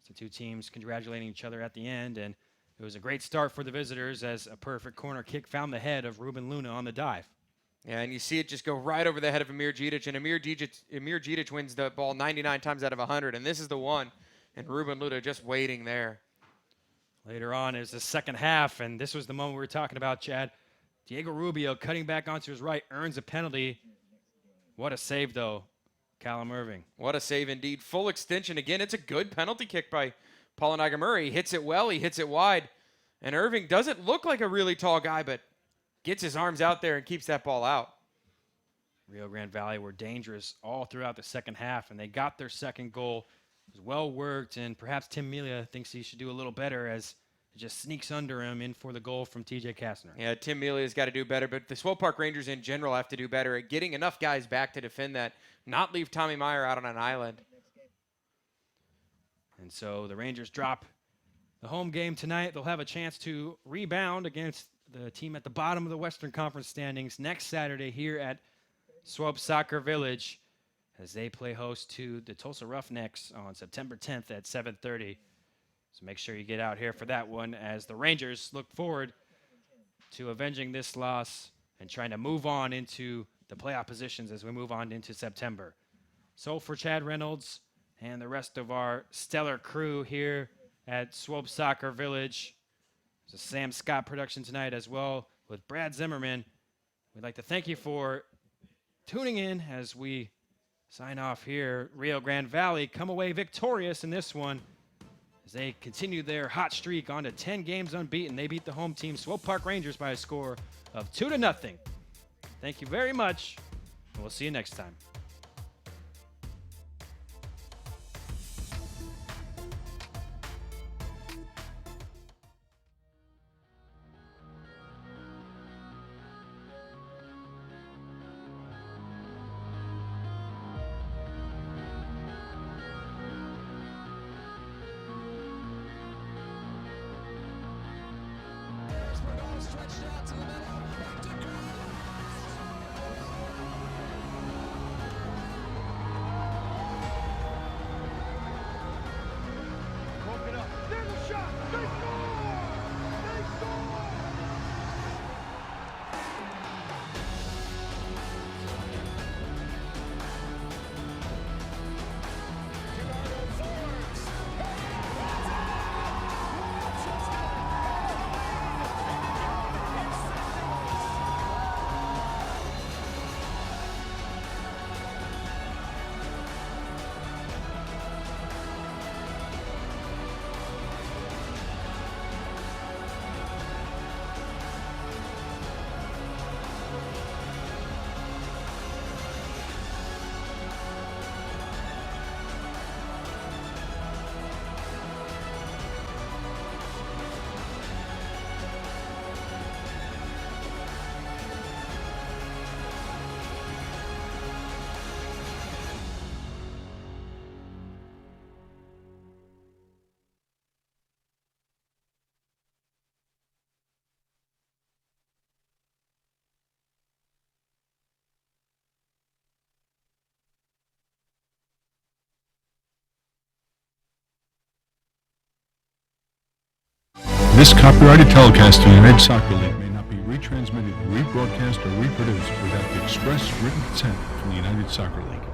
The two teams congratulating each other at the end, and it was a great start for the visitors as a perfect corner kick found the head of Ruben Luna on the dive. Yeah, and you see it just go right over the head of Amir Djidic, and Amir Djidic wins the ball 99 times out of 100, and this is the one. And Ruben Luna just waiting there. Later on is the second half, and this was the moment we were talking about, Chad. Diego Rubio cutting back onto his right, earns a penalty. What a save, though, Callum Irving. What a save indeed. Full extension. Again, it's a good penalty kick by Paulo Nagamura. He hits it well. He hits it wide. And Irving doesn't look like a really tall guy, but gets his arms out there and keeps that ball out. Rio Grande Valley were dangerous all throughout the second half, and they got their second goal. It was well worked, and perhaps Tim Melia thinks he should do a little better as it just sneaks under him in for the goal from TJ Kastner. Yeah, Tim Melia's got to do better, but the Swope Park Rangers in general have to do better at getting enough guys back to defend that, not leave Tommy Meyer out on an island. And so the Rangers drop the home game tonight. They'll have a chance to rebound against the team at the bottom of the Western Conference standings next Saturday here at Swope Soccer Village, as they play host to the Tulsa Roughnecks on September 10th at 7:30. So make sure you get out here for that one, as the Rangers look forward to avenging this loss and trying to move on into the playoff positions as we move on into September. So for Chad Reynolds and the rest of our stellar crew here at Swope Soccer Village, there's a Sam Scott production tonight as well with Brad Zimmerman. We'd like to thank you for tuning in as we sign off here. Rio Grande Valley come away victorious in this one as they continue their hot streak on to 10 games unbeaten. They beat the home team, Swope Park Rangers, by a score of 2-0. Thank you very much, and we'll see you next time. This copyrighted telecast of the United Soccer League may not be retransmitted, rebroadcast, or reproduced without the express written consent from the United Soccer League.